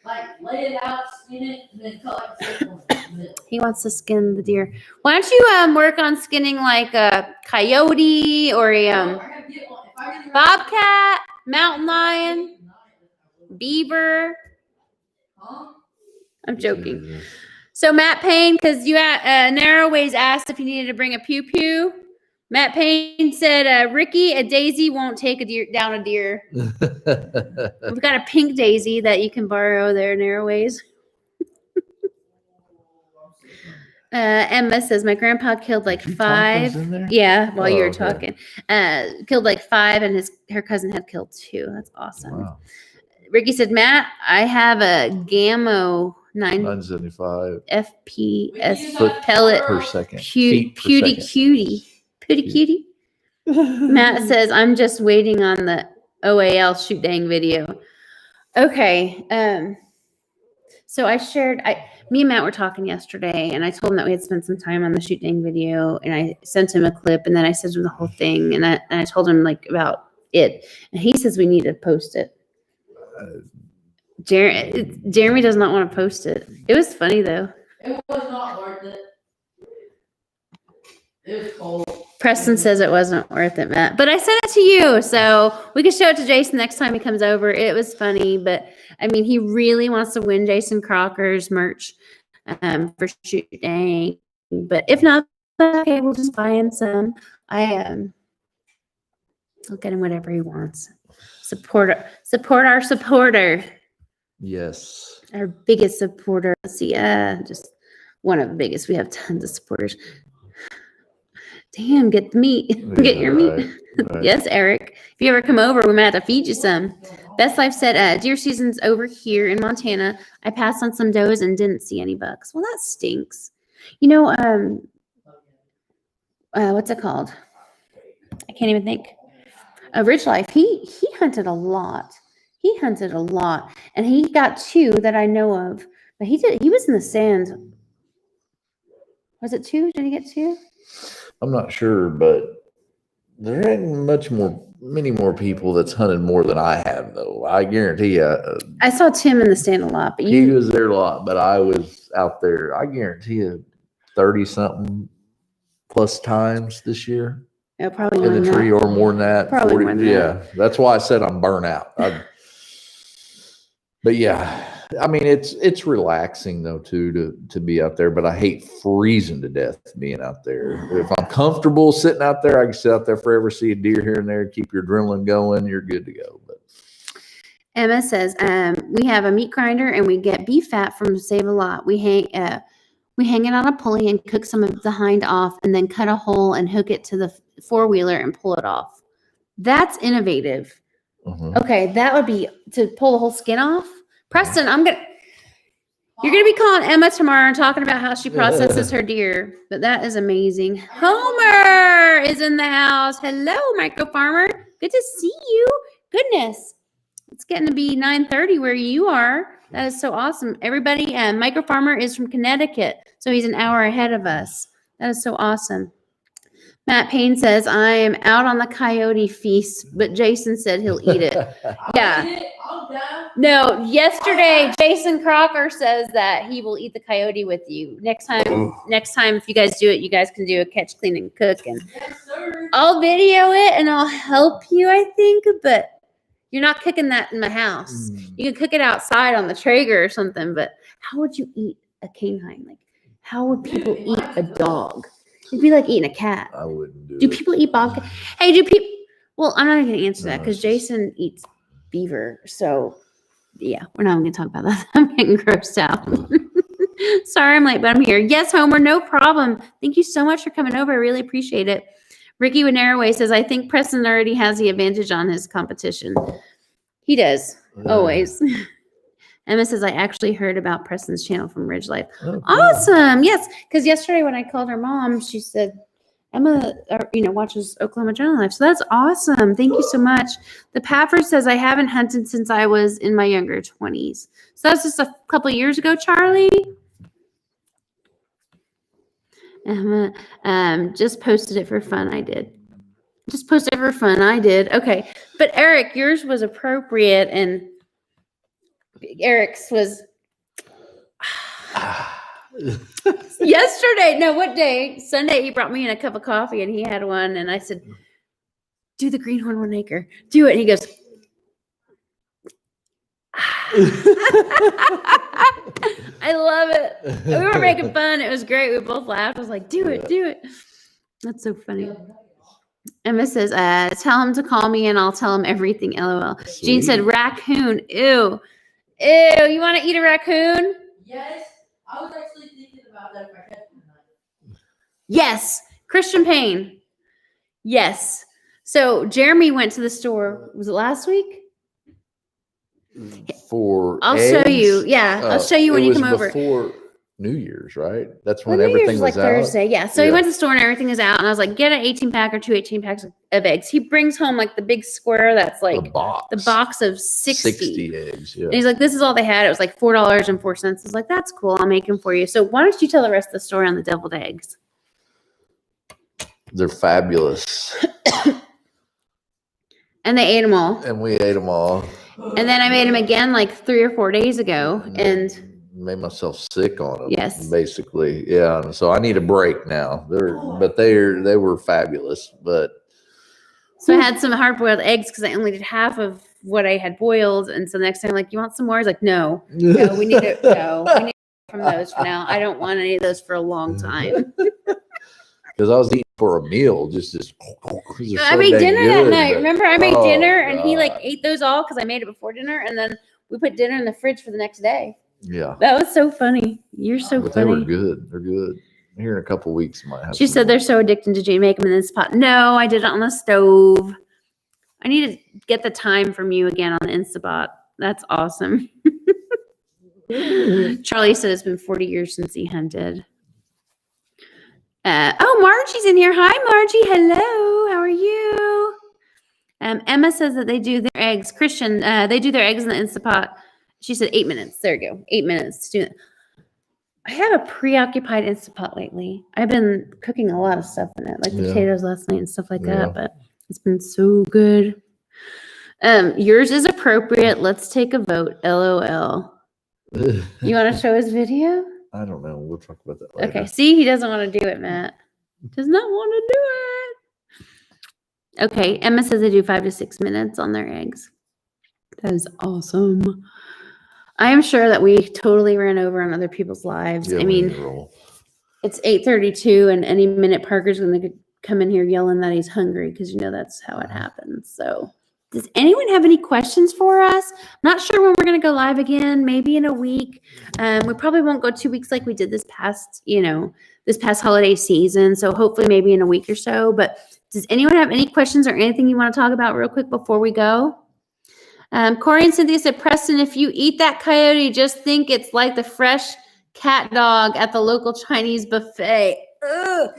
Like lay it out, skin it, and then cut like a circle in the middle. he wants to skin the deer. Why don't you work on skinning like a coyote or a I gotta get one. If I get a bobcat, mountain lion, beaver? Huh? I'm joking. So Matt Payne, because you Narrowways asked if you needed to bring a pew pew. Matt Payne said, Ricky, a daisy won't take a deer down a deer. We've got a pink daisy that you can borrow there, Narrowways. Emma says, my grandpa killed like Tacos 5. in there? Yeah, while you were okay. talking. Killed like 5 and her cousin had killed 2. That's awesome. Wow. Ricky said, Matt, I have a Gammo 975 FPS Foot pellet per second. Pewdie Feet per second. cutie. Pooty cutie. Matt says, I'm just waiting on the OAL shoot dang video. Okay. So me and Matt were talking yesterday and I told him that we had spent some time on the shoot dang video and I sent him a clip and then I sent him the whole thing and I told him like about it. And he says we need to post it. Jeremy does not want to post it. It was funny though. It was not worth it. It was cold. Preston says it wasn't worth it, Matt. But I sent it to you, so we can show it to Jason next time he comes over. It was funny, but I mean, he really wants to win Jason Crocker's merch for shoot dang. But if not, okay, we'll just buy him some. I'll get him whatever he wants. Support our supporter. Yes. Our biggest supporter. Let's see, just one of the biggest. We have tons of supporters. Damn, get the meat. Get your meat. Right. Yes, Eric. If you ever come over, we might have to feed you some. Best Life said, deer season's over here in Montana. I passed on some does and didn't see any bucks. Well, that stinks. You know, what's it called? I can't even think. Ridge Life. He hunted a lot. And he got 2 that I know of. But he was in the sand. Was it 2? Did he get 2? I'm not sure, but there ain't many more people that's hunted more than I have, though. I guarantee you. I saw Tim in the stand a lot, but He was there a lot, but I was out there, I guarantee you, 30-something plus times this year. Yeah, probably In the tree or more than that. Probably 40, more than yeah, that's why I said I'm burnt out. But yeah, I mean, it's relaxing though too to be out there. But I hate freezing to death being out there. If I'm comfortable sitting out there, I can sit out there forever, see a deer here and there, keep your adrenaline going. You're good to go. But Emma says, we have a meat grinder and we get beef fat from Save a Lot. We hang it on a pulley and cook some of the hind off, and then cut a hole and hook it to the 4-wheeler and pull it off. That's innovative. Okay, that would be to pull the whole skin off. Preston, you're gonna be calling Emma tomorrow and talking about how she processes her deer. But that is amazing. Homer is in the house. Hello, Micro Farmer. Good to see you. Goodness, it's getting to be 9:30 where you are. That is so awesome. Everybody, Micro Farmer is from Connecticut, so he's an hour ahead of us. That is so awesome. Matt Payne says, I am out on the coyote feast, but Jason said he'll eat it. Yeah. No, yesterday, Jason Crocker says that he will eat the coyote with you. Next time, if you guys do it, you guys can do a catch, clean, and cook. And I'll video it and I'll help you, I think, but you're not cooking that in my house. You can cook it outside on the Traeger or something, but how would you eat a canine? Like, how would people eat a dog? It'd be like eating a cat. I wouldn't do it. Do people eat bobcat? Hey, do people? Well, I'm not going to answer that because Jason eats beaver. So, yeah, we're not going to talk about that. I'm getting grossed out. Sorry I'm late, but I'm here. Yes, Homer, no problem. Thank you so much for coming over. I really appreciate it. Ricky Winneraway says, I think Preston already has the advantage on his competition. He does, always. Emma says, I actually heard about Preston's channel from Ridge Life. Oh, cool. Awesome. Yes. Because yesterday when I called her mom, she said, Emma, watches Oklahoma Jungle Life. So that's awesome. Thank you so much. The Pafford says, I haven't hunted since I was in my younger 20s. So that's just a couple of years ago, Charlie. Emma, just posted it for fun. I did. Just posted it for fun. I did. Okay. But Eric, yours was appropriate. And Eric's was yesterday. No, what day? Sunday, he brought me in a cup of coffee and he had one. And I said, do the greenhorn 1 acre. Do it. And he goes, I love it. We were making fun. It was great. We both laughed. I was like, do it, do it. That's so funny. Emma says, tell him to call me and I'll tell him everything. LOL. Sweet. Jean said, raccoon. Ew. Ew. You want to eat a raccoon? Yes. I was actually thinking about that if I had tonight. Yes. Christian Payne. Yes. So Jeremy went to the store. Was it last week? I'll show you. Yeah. I'll show you when you come over. Before New Year's, right? That's when everything was out. Thursday. Yeah. So he went to the store and everything is out. And I was like, get an 18-pack or 2 18-packs of eggs. He brings home like the big square that's like the box of 60 eggs. Yeah. And he's like, this is all they had. It was like $4.04. I was like, that's cool. I'll make them for you. So why don't you tell the rest of the story on the deviled eggs? They're fabulous. And they ate them all. And we ate them all. And then I made them again like 3 or 4 days ago. And made myself sick on them. Yes. Basically. Yeah. So I need a break now. They were fabulous. But so I had some hard boiled eggs because I only did half of what I had boiled. And so the next time, like, you want some more? I was like, no, we need it. No, we need from those for now. I don't want any of those for a long time. Because I was eating for a meal, just I made dinner that night. Remember, I made dinner and he like ate those all because I made it before dinner, and then we put dinner in the fridge for the next day. Yeah, that was so funny. You're so funny. They were good. They're good. Here in a couple of weeks, might have. She said they're so addicting to Jane. Make them in this pot. No, I did it on the stove. I need to get the time from you again on Instabot. That's awesome. Charlie said it's been 40 years since he hunted. Margie's in here. Hi, Margie. Hello. How are you? Emma says that they do their eggs. Christian, they do their eggs in the Instapot. She said 8 minutes. There you go. 8 minutes to do it. I have a preoccupied Instapot lately. I've been cooking a lot of stuff in it, like potatoes last night and stuff like that, but it's been so good. Yours is appropriate. Let's take a vote. LOL. You want to show his video? I don't know. We'll talk about that later. Okay. See, he doesn't want to do it, Matt. Does not want to do it. Okay. Emma says they do 5 to 6 minutes on their eggs. That is awesome. I am sure that we totally ran over on other people's lives. Yeah, I mean, it's 8:32 and any minute Parker's going to come in here yelling that he's hungry because that's how it happens. So does anyone have any questions for us? I'm not sure when we're going to go live again, maybe in a week. We probably won't go 2 weeks like we did this past holiday season. So hopefully maybe in a week or so. But does anyone have any questions or anything you want to talk about real quick before we go? Corey and Cynthia said, Preston, if you eat that coyote, just think it's like the fresh cat dog at the local Chinese buffet. Ugh.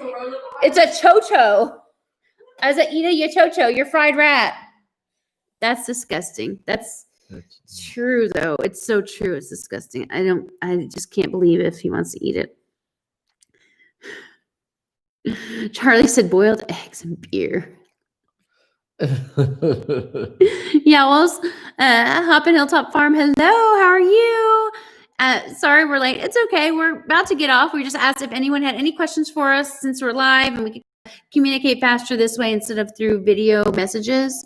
It's a chocho. As a eat a chocho, your fried rat. That's disgusting. That's true, though. It's so true. It's disgusting. I just can't believe if he wants to eat it. Charlie said boiled eggs and beer. Hoppin' Hilltop Farm. Hello, how are you? Sorry we're late. It's okay. We're about to get off. We just asked if anyone had any questions for us since we're live and we can communicate faster this way instead of through video messages.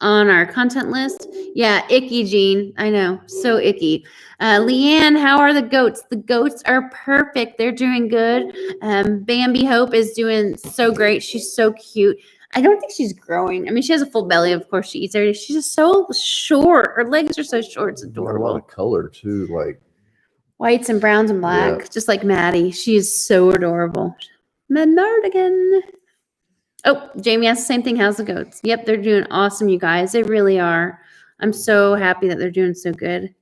On our content list. Yeah, icky, Jean. I know. So icky. Leanne, how are the goats? The goats are perfect. They're doing good. Bambi Hope is doing so great. She's so cute. I don't think she's growing. I mean, she has a full belly. Of course, she eats everything. She's just so short. Her legs are so short. It's adorable. A lot of color, too. Like whites and browns and black. Just like Maddie. She's so adorable. Menardigan. Oh, Jamie asked the same thing. How's the goats? Yep, they're doing awesome, you guys. They really are. I'm so happy that they're doing so good.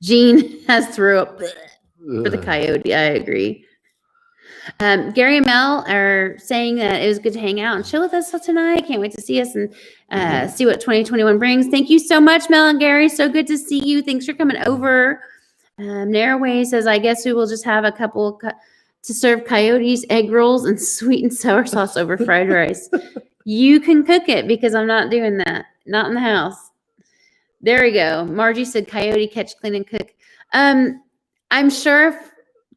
Jean has threw up for the coyote. I agree. Gary and Mel are saying that it was good to hang out and chill with us tonight. Can't wait to see us and see what 2021 brings. Thank you so much, Mel and Gary. So good to see you. Thanks for coming over. Naraway says, I guess we will just have a couple to serve coyotes, egg rolls, and sweet and sour sauce over fried rice. You can cook it because I'm not doing that. Not in the house. There we go. Margie said, coyote, catch, clean, and cook. I'm sure if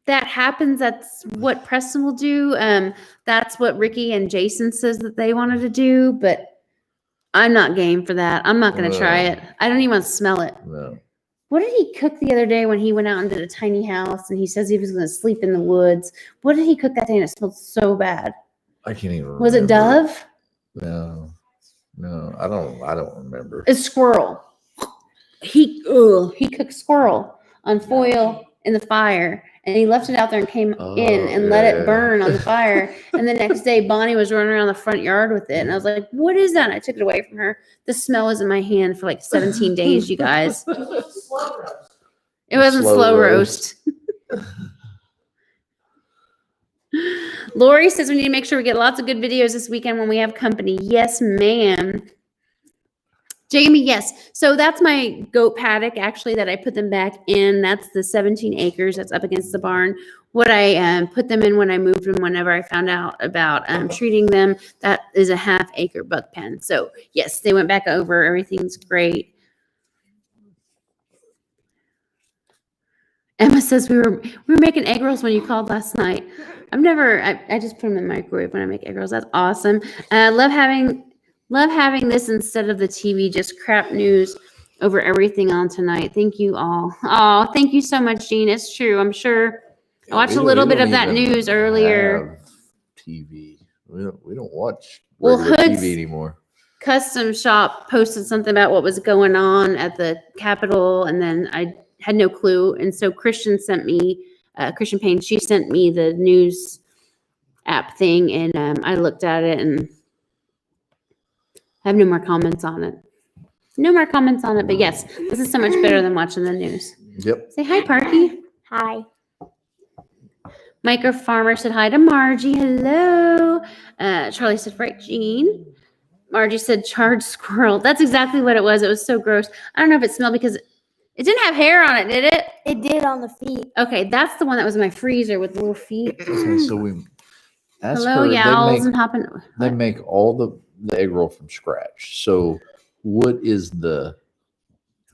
that happens, that's what Preston will do. That's what Ricky and Jason says that they wanted to do, but I'm not game for that. I'm not going to try it. I don't even want to smell it. No. What did he cook the other day when he went out and did a tiny house and he says he was going to sleep in the woods? What did he cook that day and it smelled so bad? I can't even remember. Was it Dove? No, I don't remember. A squirrel. He cooked squirrel on foil in the fire, and he left it out there and came in and let it burn on the fire. And the next day, Bonnie was running around the front yard with it, and I was like, "What is that?" And I took it away from her. The smell was in my hand for like 17 days, you guys. It wasn't slow roast. Lori says we need to make sure we get lots of good videos this weekend when we have company. Yes, ma'am. Jamie, yes. So that's my goat paddock, actually, that I put them back in. That's the 17 acres that's up against the barn. What I put them in when I moved them, whenever I found out about treating them, that is a half-acre buck pen. So, yes, they went back over. Everything's great. Emma says we were making egg rolls when you called last night. I just put them in the microwave when I make egg rolls. That's awesome. Love having this instead of the TV, just crap news over everything on tonight. Thank you all. Oh, thank you so much, Jean. It's true. I'm sure I watched a little bit of that news earlier. TV. We don't watch regular TV anymore. Custom Shop posted something about what was going on at the Capitol, and then I had no clue. And so Christian Payne, she sent me the news app thing, and I looked at it and I have no more comments on it. But yes, this is so much better than watching the news. Yep. Say hi, Parky. Hi. Micro Farmer said hi to Margie. Hello. Charlie said, right, Jean. Margie said, charred squirrel. That's exactly what it was. It was so gross. I don't know if it smelled because it didn't have hair on it, did it? It did on the feet. Okay, that's the one that was in my freezer with little feet. Okay, so we asked Hello, her. Yowls and hopping. They make all the egg roll from scratch. So what is the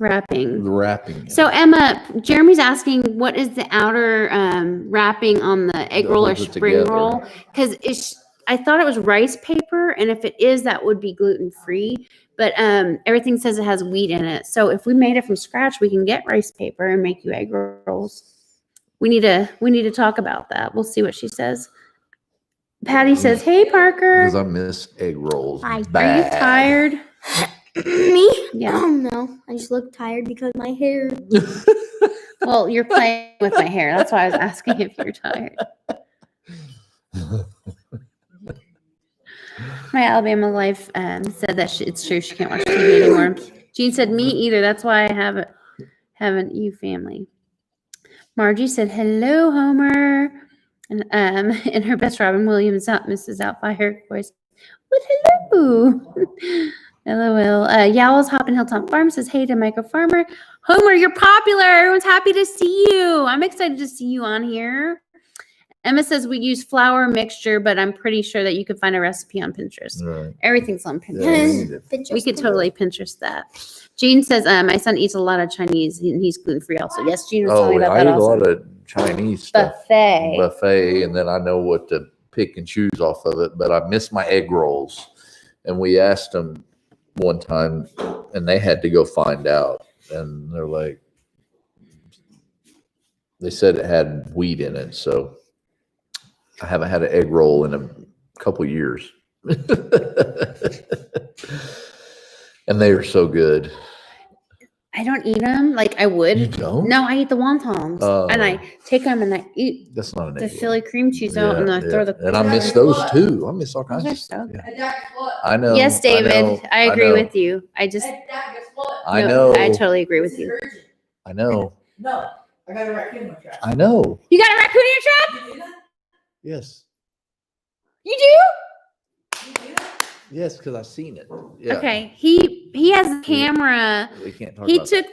wrapping? The wrapping. So Emma, Jeremy's asking, what is the outer wrapping on the egg roll or spring roll? Because I thought it was rice paper, and if it is, that would be gluten-free. But everything says it has wheat in it. So if we made it from scratch, we can get rice paper and make you egg rolls. We need to talk about that. We'll see what she says. Patty says, "Hey Parker." Because I miss egg rolls. Hi. Are you tired? Me? Yeah. No, I just look tired because my hair. Well, you're playing with my hair. That's why I was asking if you're tired. My Alabama life said that it's true. She can't watch TV anymore. Jean said, "Me either." That's why I have an EU family. Margie said, "Hello, Homer," and in her best Robin Williams Mrs. Outfire voice, "What hello?" LOL. Yowls Hoppin' Hilltop Farm says, "Hey to Micro Farmer. Homer, you're popular. Everyone's happy to see you. I'm excited to see you on here." Emma says we use flour mixture, but I'm pretty sure that you could find a recipe on Pinterest. Right. Everything's on Pinterest. Yeah, We could totally Pinterest that. Jean says my son eats a lot of Chinese and he's gluten-free also. Yes, Jean was telling me about I that eat also. a lot of Chinese stuff. Buffet. And then I know what to pick and choose off of it. But I miss my egg rolls. And we asked them one time, and they had to go find out. And they're like, they said it had wheat in it. So I haven't had an egg roll in a couple years. And they are so good. I don't eat them like I would. You don't? No, I eat the wontons. And I take them and I eat That's not an the egg Philly cream cheese out and I throw the. And I miss those too. I miss all kinds of stuff. So Yeah. I know. yes, David. I agree know. with you. I No, know. I totally agree with you. I know. No, I got a raccoon in my trap. I know. You got a raccoon in your trap? Yes. You do? Yes, because I've seen it. Yeah. Okay. He has a camera. We can't talk He about took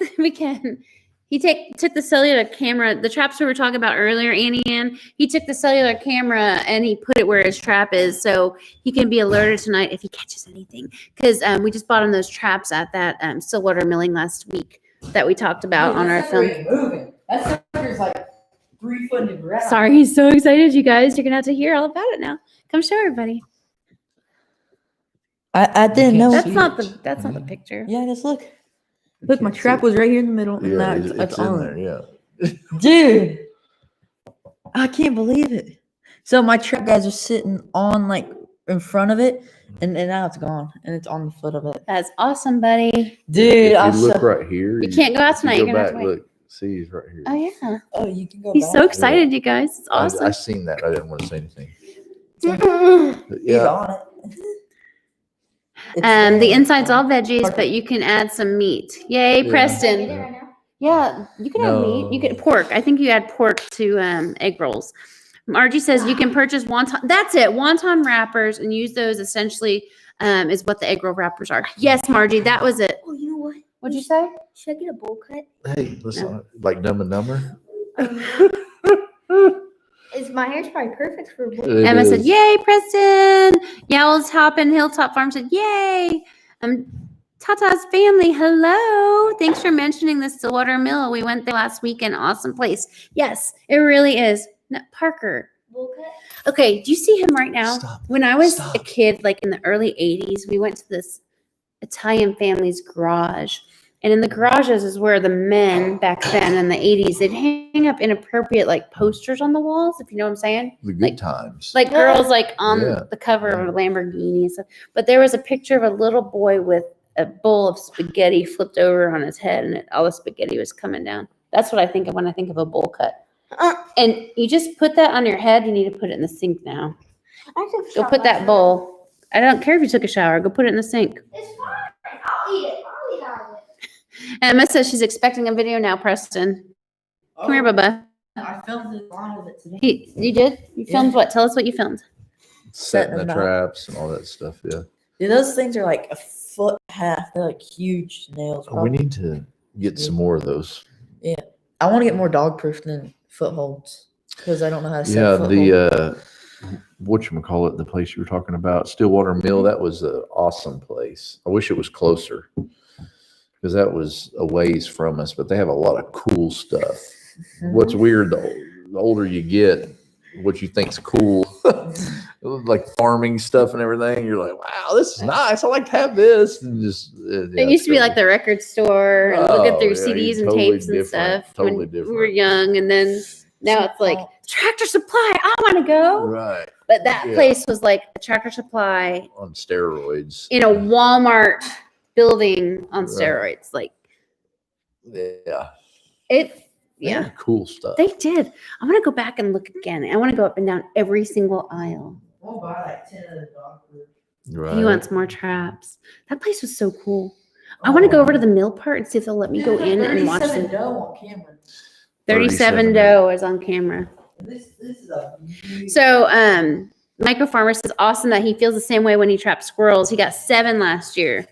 took the cellular camera, the traps we were talking about earlier, Annie Ann. He took the cellular camera and he put it where his trap is, so he can be alerted tonight if he catches anything. Because we just bought him those traps at that Stillwater milling last week that we talked about on our film. Moving. That sucker's like 3 foot in the ground. Sorry, he's so excited, you guys. You're gonna have to hear all about it now. Come show everybody. I didn't know. That's not the picture. Yeah, just look. it. Look, my Can't see trap it. was right here in the middle, and Yeah, now it's it's in on. there. Yeah. Dude, I can't believe it. So my trap guys are sitting on like in front of it, and now it's gone, and it's on the foot of it. That's awesome, buddy. Dude, If I you look so, right here. You can't go out if tonight, You you're go gonna have back. to wait. Look. See, he's right here. Oh yeah. oh, you can go. He's back. so excited, you guys. It's awesome. I seen that. I didn't want to say anything. But He's yeah. on it. It's The there. inside's all veggies, but you can add some meat. Yay, Yeah. Preston. Yeah. Yeah, you can add meat. You No. can pork. I think you add pork to egg rolls. Margie says you can purchase wonton. That's it. Wonton wrappers and use those essentially is what the egg roll wrappers are. Yes, Margie, that was it. Oh, you know what? What'd you say? Should I get a bowl cut? Hey, listen, like Dumb and Dumber. Is my hair's probably perfect for a bowl. It Emma said, is. "Yay, Preston!" Yowls Hoppin' Hilltop Farm said, "Yay!" Tata's family, hello. Thanks for mentioning the Stillwater Mill. We went there last weekend. Awesome place. Yes, it really is. No, Parker. Bowl cut? Okay, do you see him right now? Stop. When I was Stop. a kid, like in the early 80s, we went to this Italian family's garage. And in the garages is where the men back then in the 80s, they'd hang up inappropriate like posters on the walls, if you know what I'm saying. The good like- times. Like girls like on Yeah. the cover of a Lamborghini and stuff. But there was a picture of a little boy with a bowl of spaghetti flipped over on his head and all the spaghetti was coming down. That's what I think of when I think of a bowl cut. And you just put that on your head. You need to put it in the sink now. I took a Go shot put that last bowl. I don't care if you took a shower. Go put it in the sink. night. It's fine. I'll eat it. I'll eat out of it. Emma says she's expecting a video now, Preston. Come here, Bubba. I filmed a lot of it today. You did? You filmed what? Tell us what you filmed. Setting the them up. traps and all that stuff. Yeah. Dude, those things are like a foot and a half. They're like huge nails. We probably. need to get some more of those. I want to get more dog proof than footholds because I don't know how to set Yeah, a foothold. whatchamacallit, the place you were talking about, Stillwater Mill, that was an awesome place. I wish it was closer because that was a ways from us, but they have a lot of cool stuff. What's weird, the older you get, what you think's cool, like farming stuff and everything, you're like, wow, this is nice. I like to have this. And just It used to be like the record store and looking Oh, through yeah, CDs and totally tapes and different, stuff totally when we were different. young. And then now it's like Tractor Supply. I want to go. right But that Yeah. place was like a Tractor Supply on steroids. in a Walmart building on Right. steroids. Like Yeah, it, They yeah, had cool stuff. they did. I want to go back and look again. I want to go up and down every single aisle. We'll buy like 10 of the dog proof. Right. He wants more traps. That place was so cool. I want to go over to the mill part and see if they'll let me go in and watch them. doe on camera. 37 doe is on camera. This is a huge- So, Micro Farmer says awesome that he feels the same way when he traps squirrels. He got 7 last year.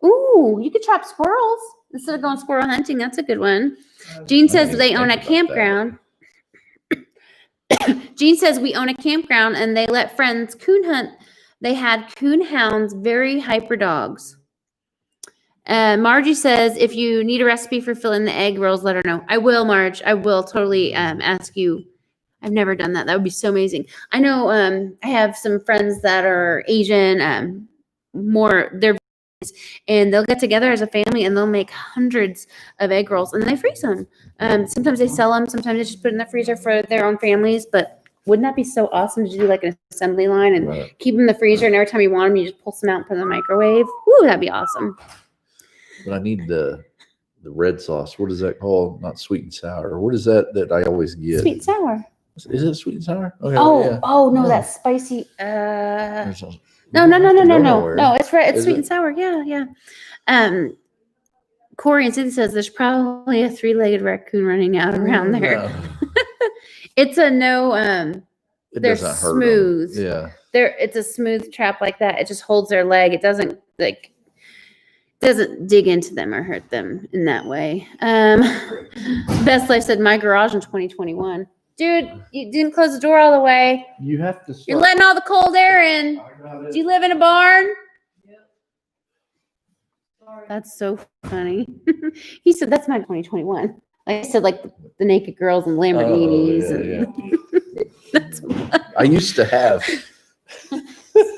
Ooh, you could trap squirrels instead of going squirrel hunting. That's a good one. Gene says didn't they own a think about that. campground. Gene says we own a campground and they let friends coon hunt. They had coon hounds, very hyper dogs. Margie says if you need a recipe for filling the egg rolls, let her know. I will, Marge. I will totally ask you. I've never done that. That would be so amazing. I know I have some friends that are Asian, they're and they'll get together as a family and they'll make hundreds of egg rolls and they freeze them. Sometimes they sell them. Sometimes they just put in the freezer for their own families. But wouldn't that be so awesome to do like an assembly line and Right. keep them in the freezer and every time you want them, you just pull some out and put in the microwave? Woo, that'd be awesome. But I need the red sauce. What is that called? Not sweet and sour. What is that I always get? Sweet and sour. Is it sweet and sour? Okay, Oh no, No. that's spicy. There's a- No, we don't have to go nowhere. No, it's red. It's Is sweet it? and sour. Yeah. Corey and Cindy says there's probably a 3-legged raccoon running out around there. No. It's a no. it they're doesn't hurt 'em. smooth. Yeah. It's a smooth trap like that. It just holds their leg. It doesn't dig into them or hurt them in that way. Best Life said my garage in 2021. Dude, you didn't close the door all the way. You have to. You're letting all the cold air in. Do you live in a barn? That's so funny. He said that's my 2021. Like I said, like the naked girls and Lamborghinis. That's I used to have.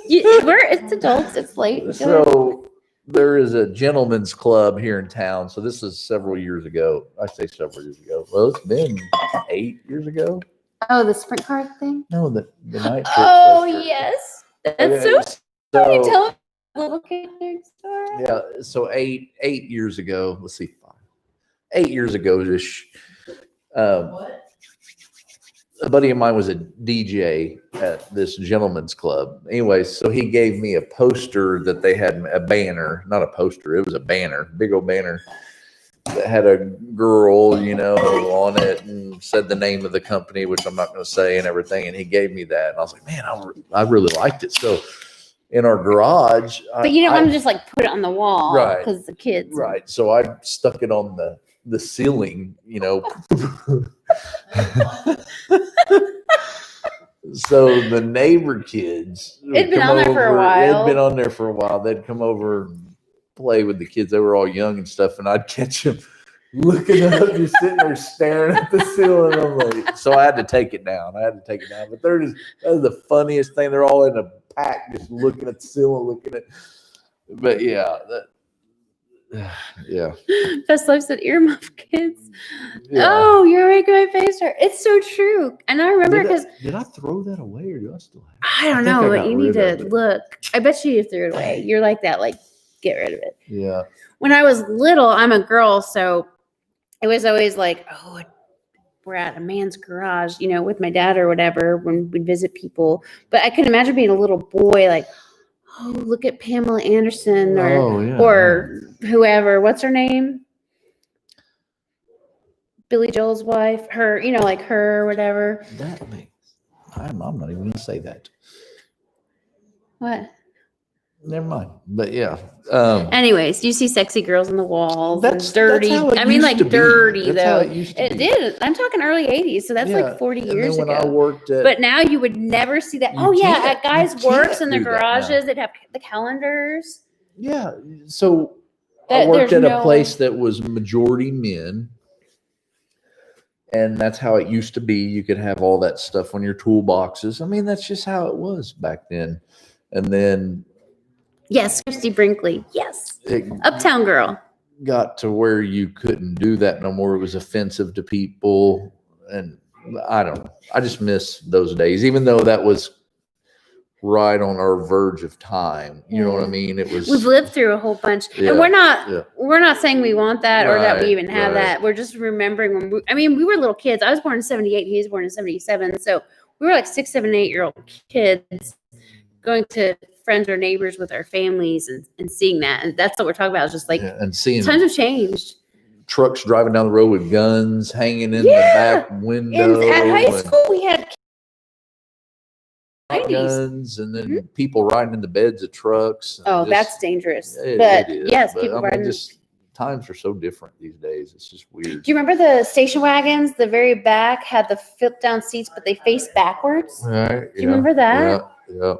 It's adults. It's late. So there is a gentleman's club here in town. So this is several years ago. I say several years ago. Well, it's been 8 years ago. Oh, the sprint car thing? No, the night. Oh, yes. That's so funny. So, Tell a little kid story. yeah. So eight years ago. Let's see. 8 years ago, a buddy of mine was a DJ at this gentleman's club. Anyway, so he gave me a poster that they had, a banner, not a poster, it was a banner, big old banner that had a girl, you know, on it and said the name of the company, which I'm not going to say, and everything. And he gave me that. And I was like, man, I really liked it. So in our garage. But you don't want to just like put it on the wall. Right. Because the kids. Right. So I stuck it on the ceiling, you know. So the neighbor kids, it'd been on there for a while. It'd been on there for a while. They'd come over and play with the kids. They were all young and stuff, and I'd catch them looking up, just sitting there staring at the ceiling. I'm like, so I had to take it down. But that was the funniest thing. They're all in a pack, just looking at the ceiling, looking at. But yeah, yeah. Best Life said earmuff kids. Yeah. Oh, you're making my face hurt. It's so true. And I remember because did I throw that away or do I still have it? I don't know, but you need to look. I bet you threw it away. You're like that, like get rid of it. Yeah. When I was little, I'm a girl, so it was always like, oh, we're at a man's garage, you know, with my dad or whatever when we'd visit people. But I could imagine being a little boy, like, oh, look at Pamela Anderson or whoever. What's her name? Billy Joel's wife. Her, you know, like her or whatever. That makes. I'm not even going to say that. What? Never mind. But yeah. Anyways, you see sexy girls on the walls. That's dirty. That's how it I mean, like dirty that's though. How it used to it be. did. I'm talking early 80s, so that's like 40 years when ago. I worked at, but now you would never see that. You At guys' works in their do that garages, now. they'd have the calendars. Yeah. So That I worked there's at a no- place that was majority men. And that's how it used to be. You could have all that stuff on your toolboxes. I mean, that's just how it was back then. And then Yes, Christy Brinkley. Yes. it Uptown Girl. got to where you couldn't do that no more. It was offensive to people. And I don't know. I just miss those days, even though that was right on our verge of time. You know what I mean? It was. We've lived through a whole bunch. Yeah, And yeah. we're not saying we want that or that we Right, even have right. that. We're just remembering when we were little kids. I was born in 78, he was born in 77. So we were like 6, 7, 8-year-old kids going to friends or neighbors with our families and seeing that. And that's what we're talking about. It's just like And seeing times have changed. trucks driving down the road with guns hanging in the back window. And at high and school, we had 90s. guns, and then people riding in the beds of trucks. Oh, Just- that's dangerous. it But is, yes, but, people I mean, riding. just times are so different these days. It's just weird. Do you remember the station wagons? The very back had the flip down seats, but they faced backwards. Right? Do you remember that? Yeah.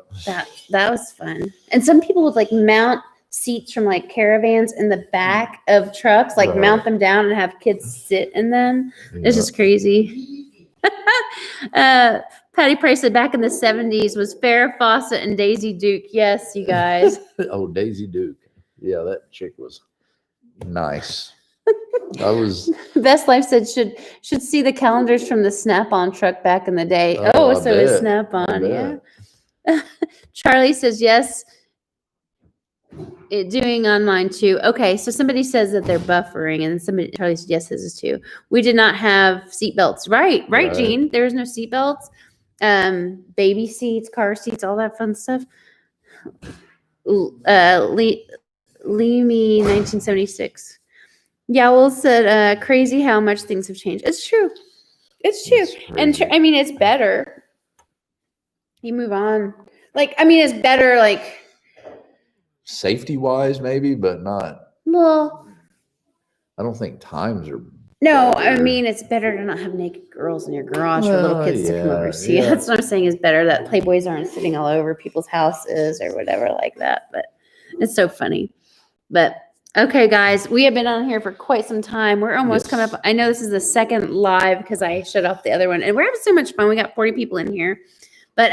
That was fun. And some people would like mount seats from like caravans in the back of trucks, like Right. mount them down and have kids sit in them. It's just crazy. Patty Price said back in the 70s was Farrah Fawcett and Daisy Duke. Yes, you guys. Oh, Daisy Duke. Yeah, that chick was nice. I was. Best Life said should see the calendars from the Snap-on truck back in the day. Oh, Oh, I so it's bet. Snap-on, I yeah. bet. Charlie says yes. Doing on mine too. Okay, so somebody says that they're buffering, and then Charlie said yes, his is too. We did not have seatbelts. Right, Right. Gene. There was no seatbelts. Baby seats, car seats, all that fun stuff. Leamy 1976. Yowl said, crazy how much things have changed. It's true. It's true. It's And crazy. I mean, it's better. You move on. Like, I mean, it's better, like, Safety wise, maybe, but not. well, I don't think times are. no, I better. mean, it's better to not have naked girls in your garage for little Well, kids to come over yeah, and see. yeah. That's what I'm saying is better that Playboys aren't sitting all over people's houses or whatever like that. But it's so funny. But okay, guys, we have been on here for quite some time. We're almost coming Yes. up. I know this is the second live because I shut off the other one, and we're having so much fun. We got 40 people in here, but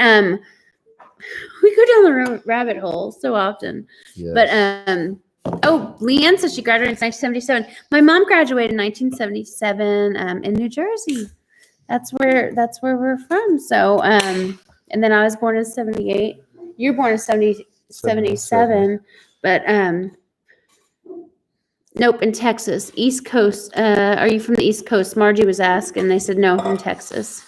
we go down the rabbit hole so often. Yes. But oh, Leanne says she graduated in 1977. My mom graduated in 1977 in New Jersey. That's where we're from. So and then I was born in 78. You're born in 77. But nope, in Texas, East Coast. Are you from the East Coast? Margie was asked, and they said no, from Texas.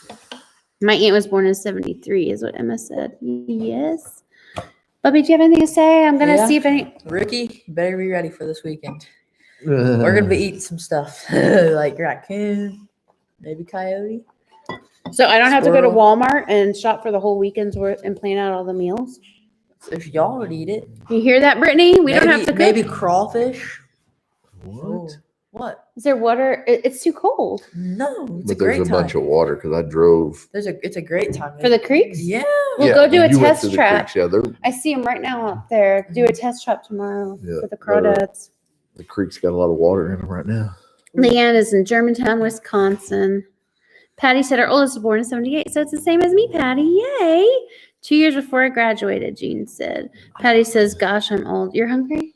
My aunt was born in 73, is what Emma said. Yes. Bubby, do you have anything to say? I'm gonna Yeah. see if any. Ricky, you better be ready for this weekend. We're gonna be eating some stuff like raccoon, maybe coyote. So I don't have to go to Squirrel. Walmart and shop for the whole weekend's worth and plan out all the meals. If y'all would eat it, You hear that, Brittany? We don't have to cook. maybe crawfish. What? What? Is there water? It's too cold No, it's a But there's great a time. bunch of water because I drove. It's a great time for the creeks. Yeah. We'll go do a you went test to the trap. creeks. Yeah, I see them right now out there. Do a test trap tomorrow Yeah, for the better. crawdads. the creek's got a lot of water in them right now. Leanne is in Germantown, Wisconsin. Patty said our oldest was born in 78, so it's the same as me, Patty. Yay! 2 years before I graduated, Jean said. Patty says, gosh, I'm old. You're hungry?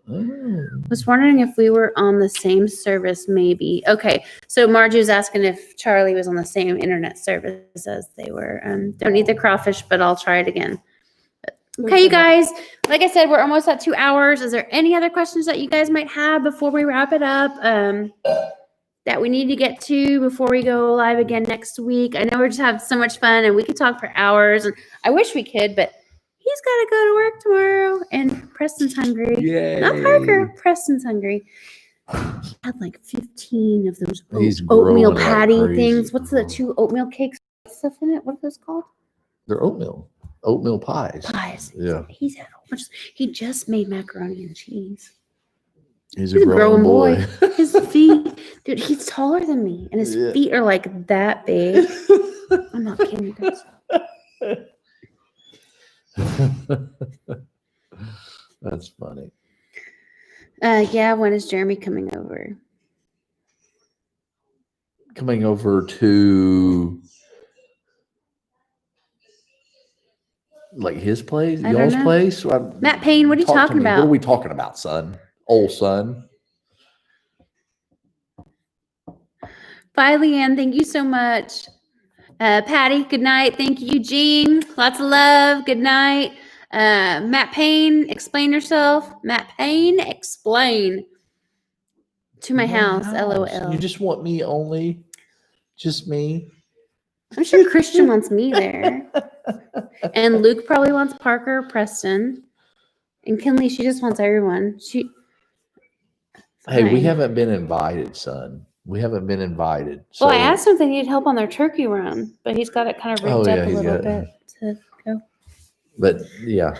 Oh. Was wondering if we were on the same service, maybe. Okay, so Margie was asking if Charlie was on the same internet service as they were. Don't eat the crawfish, but I'll try it again. Okay, you guys, like I said, we're almost at 2 hours. Is there any other questions that you guys might have before we wrap it up that we need to get to before we go live again next week? I know we're just having so much fun and we could talk for hours. And I wish we could, but he's got to go to work tomorrow and Preston's hungry. Yay. Not Parker, Preston's hungry. He had like 15 of those He's oatmeal growing like patty crazy. things. What's the 2 oatmeal cakes stuff in it? What are those called? They're oatmeal pies. Pies. Yeah, He's had a whole bunch. He just made macaroni and cheese. he's a growing boy. His feet, dude, he's taller than me, and his Yeah. feet are like that big. I'm not kidding you guys. That's funny. Yeah, when is Jeremy coming over? Coming over to like his place, I don't y'all's know. place. Matt Payne, what are you Talk to talking me. about? What are we talking about, son? Old son. Bye, Leanne. Thank you so much. Patty, good night. Thank you, Eugene. Lots of love. Good night. Matt Payne, explain yourself. Matt Payne, explain. To my house, LOL. You just want me only? Just me? I'm sure Christian wants me there. And Luke probably wants Parker or Preston. And Kinley, she just wants everyone. Hey, we Fine. haven't been invited, son. We haven't been invited. Well, I So- asked him if they needed help on their turkey run, but he's got it kind of rigged Oh, yeah, up a he's little got bit it. to go. But yeah.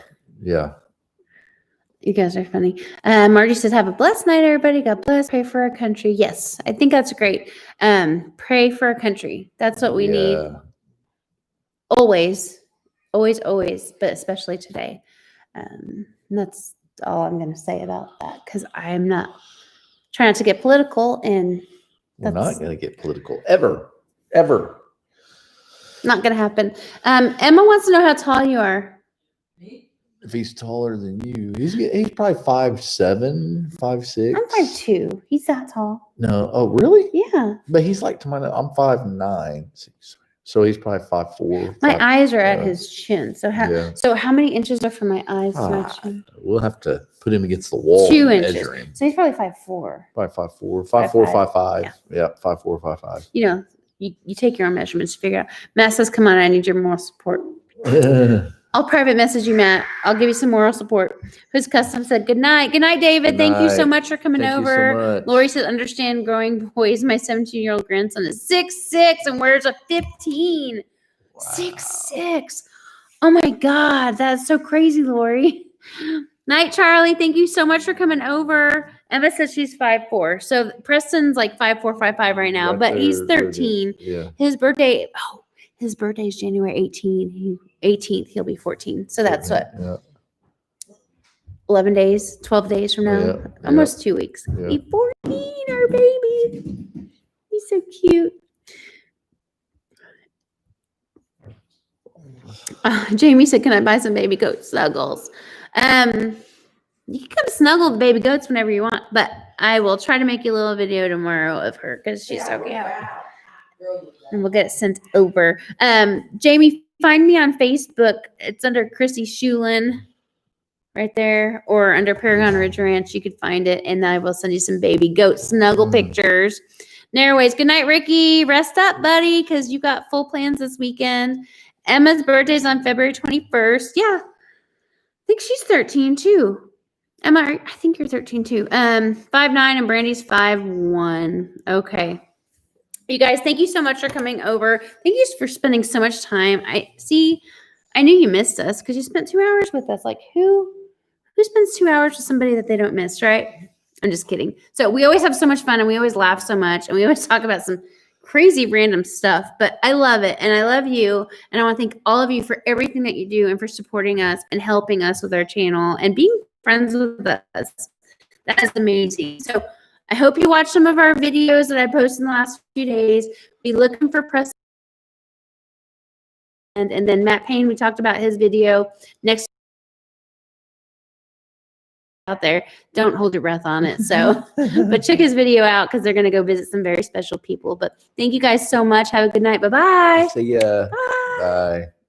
You guys are funny. Margie says, have a blessed night, everybody. God bless. Pray for our country. Yes, I think that's great. Pray for our country. That's what we need. Always, always, always, but especially today. And that's all I'm going to say about that because I'm not trying not to get political and We're That's- not going to get political ever. Ever. not going to happen. Emma wants to know how tall you are. If he's taller than you, he's probably 5'7", 5'6". I'm 5'2". He's that tall. No. Oh, really? Yeah. But he's like to my. I'm 5'9". So he's probably 5'4". My eyes are at yeah. his chin. So Yeah. how many inches are from my eyes to my chin? We'll have to put him against the wall. 2 and inches. measure him. So he's probably 5'4". Probably 5'4", 5'5". 5'5". Yeah, 5'4", 5'5". You know, you take your own measurements to figure out. Matt says, come on, I need your moral support. I'll private message you, Matt. I'll give you some moral support. Who's custom said good night. Good night, David. Good Thank you so night. much for coming Thank you so over. much. Lori says, understand growing boys. My 17-year-old grandson is 6'6" and wears a 15. 6'6". Oh my God, that's so crazy, Lori. Night, Charlie. Thank you so much for coming over. Emma says she's 5'4". So Preston's like 5'4", 5'5" right now, Right but he's there, right there. 13. Yeah. His birthday is January 18th. He'll be 14. So that's what, Yeah. 11 days, 12 days from now, Yeah, almost 2 weeks. yeah. He's 14, our baby. He's so cute. Jamie said, "Can I buy some baby goat snuggles?" You can come snuggle the baby goats whenever you want, but I will try to make you a little video tomorrow of her because she's so cute. And we'll get it sent over. Jamie, find me on Facebook. It's under Chrissy Shulin right there, or under Paragon Ridge Ranch. You could find it, and I will send you some baby goat snuggle pictures. Anyways, good night, Ricky. Rest up, buddy, because you got full plans this weekend. Emma's birthday's on February 21st. Yeah, I think she's 13 too. Emma, I think you're 13 too. 5'9", and Brandy's 5'1". Okay. You guys, thank you so much for coming over. Thank you for spending so much time. I knew you missed us because you spent 2 hours with us. Like who spends 2 hours with somebody that they don't miss, right? I'm just kidding. So we always have so much fun and we always laugh so much and we always talk about some crazy random stuff, but I love it and I love you and I want to thank all of you for everything that you do and for supporting us and helping us with our channel and being friends with us. That is amazing. So I hope you watch some of our videos that I posted in the last few days. Be looking for press and then Matt Payne, we talked about his video next out there. Don't hold your breath on it. So, but check his video out because they're going to go visit some very special people. But thank you guys so much. Have a good night. Bye-bye. See ya. Bye. Bye.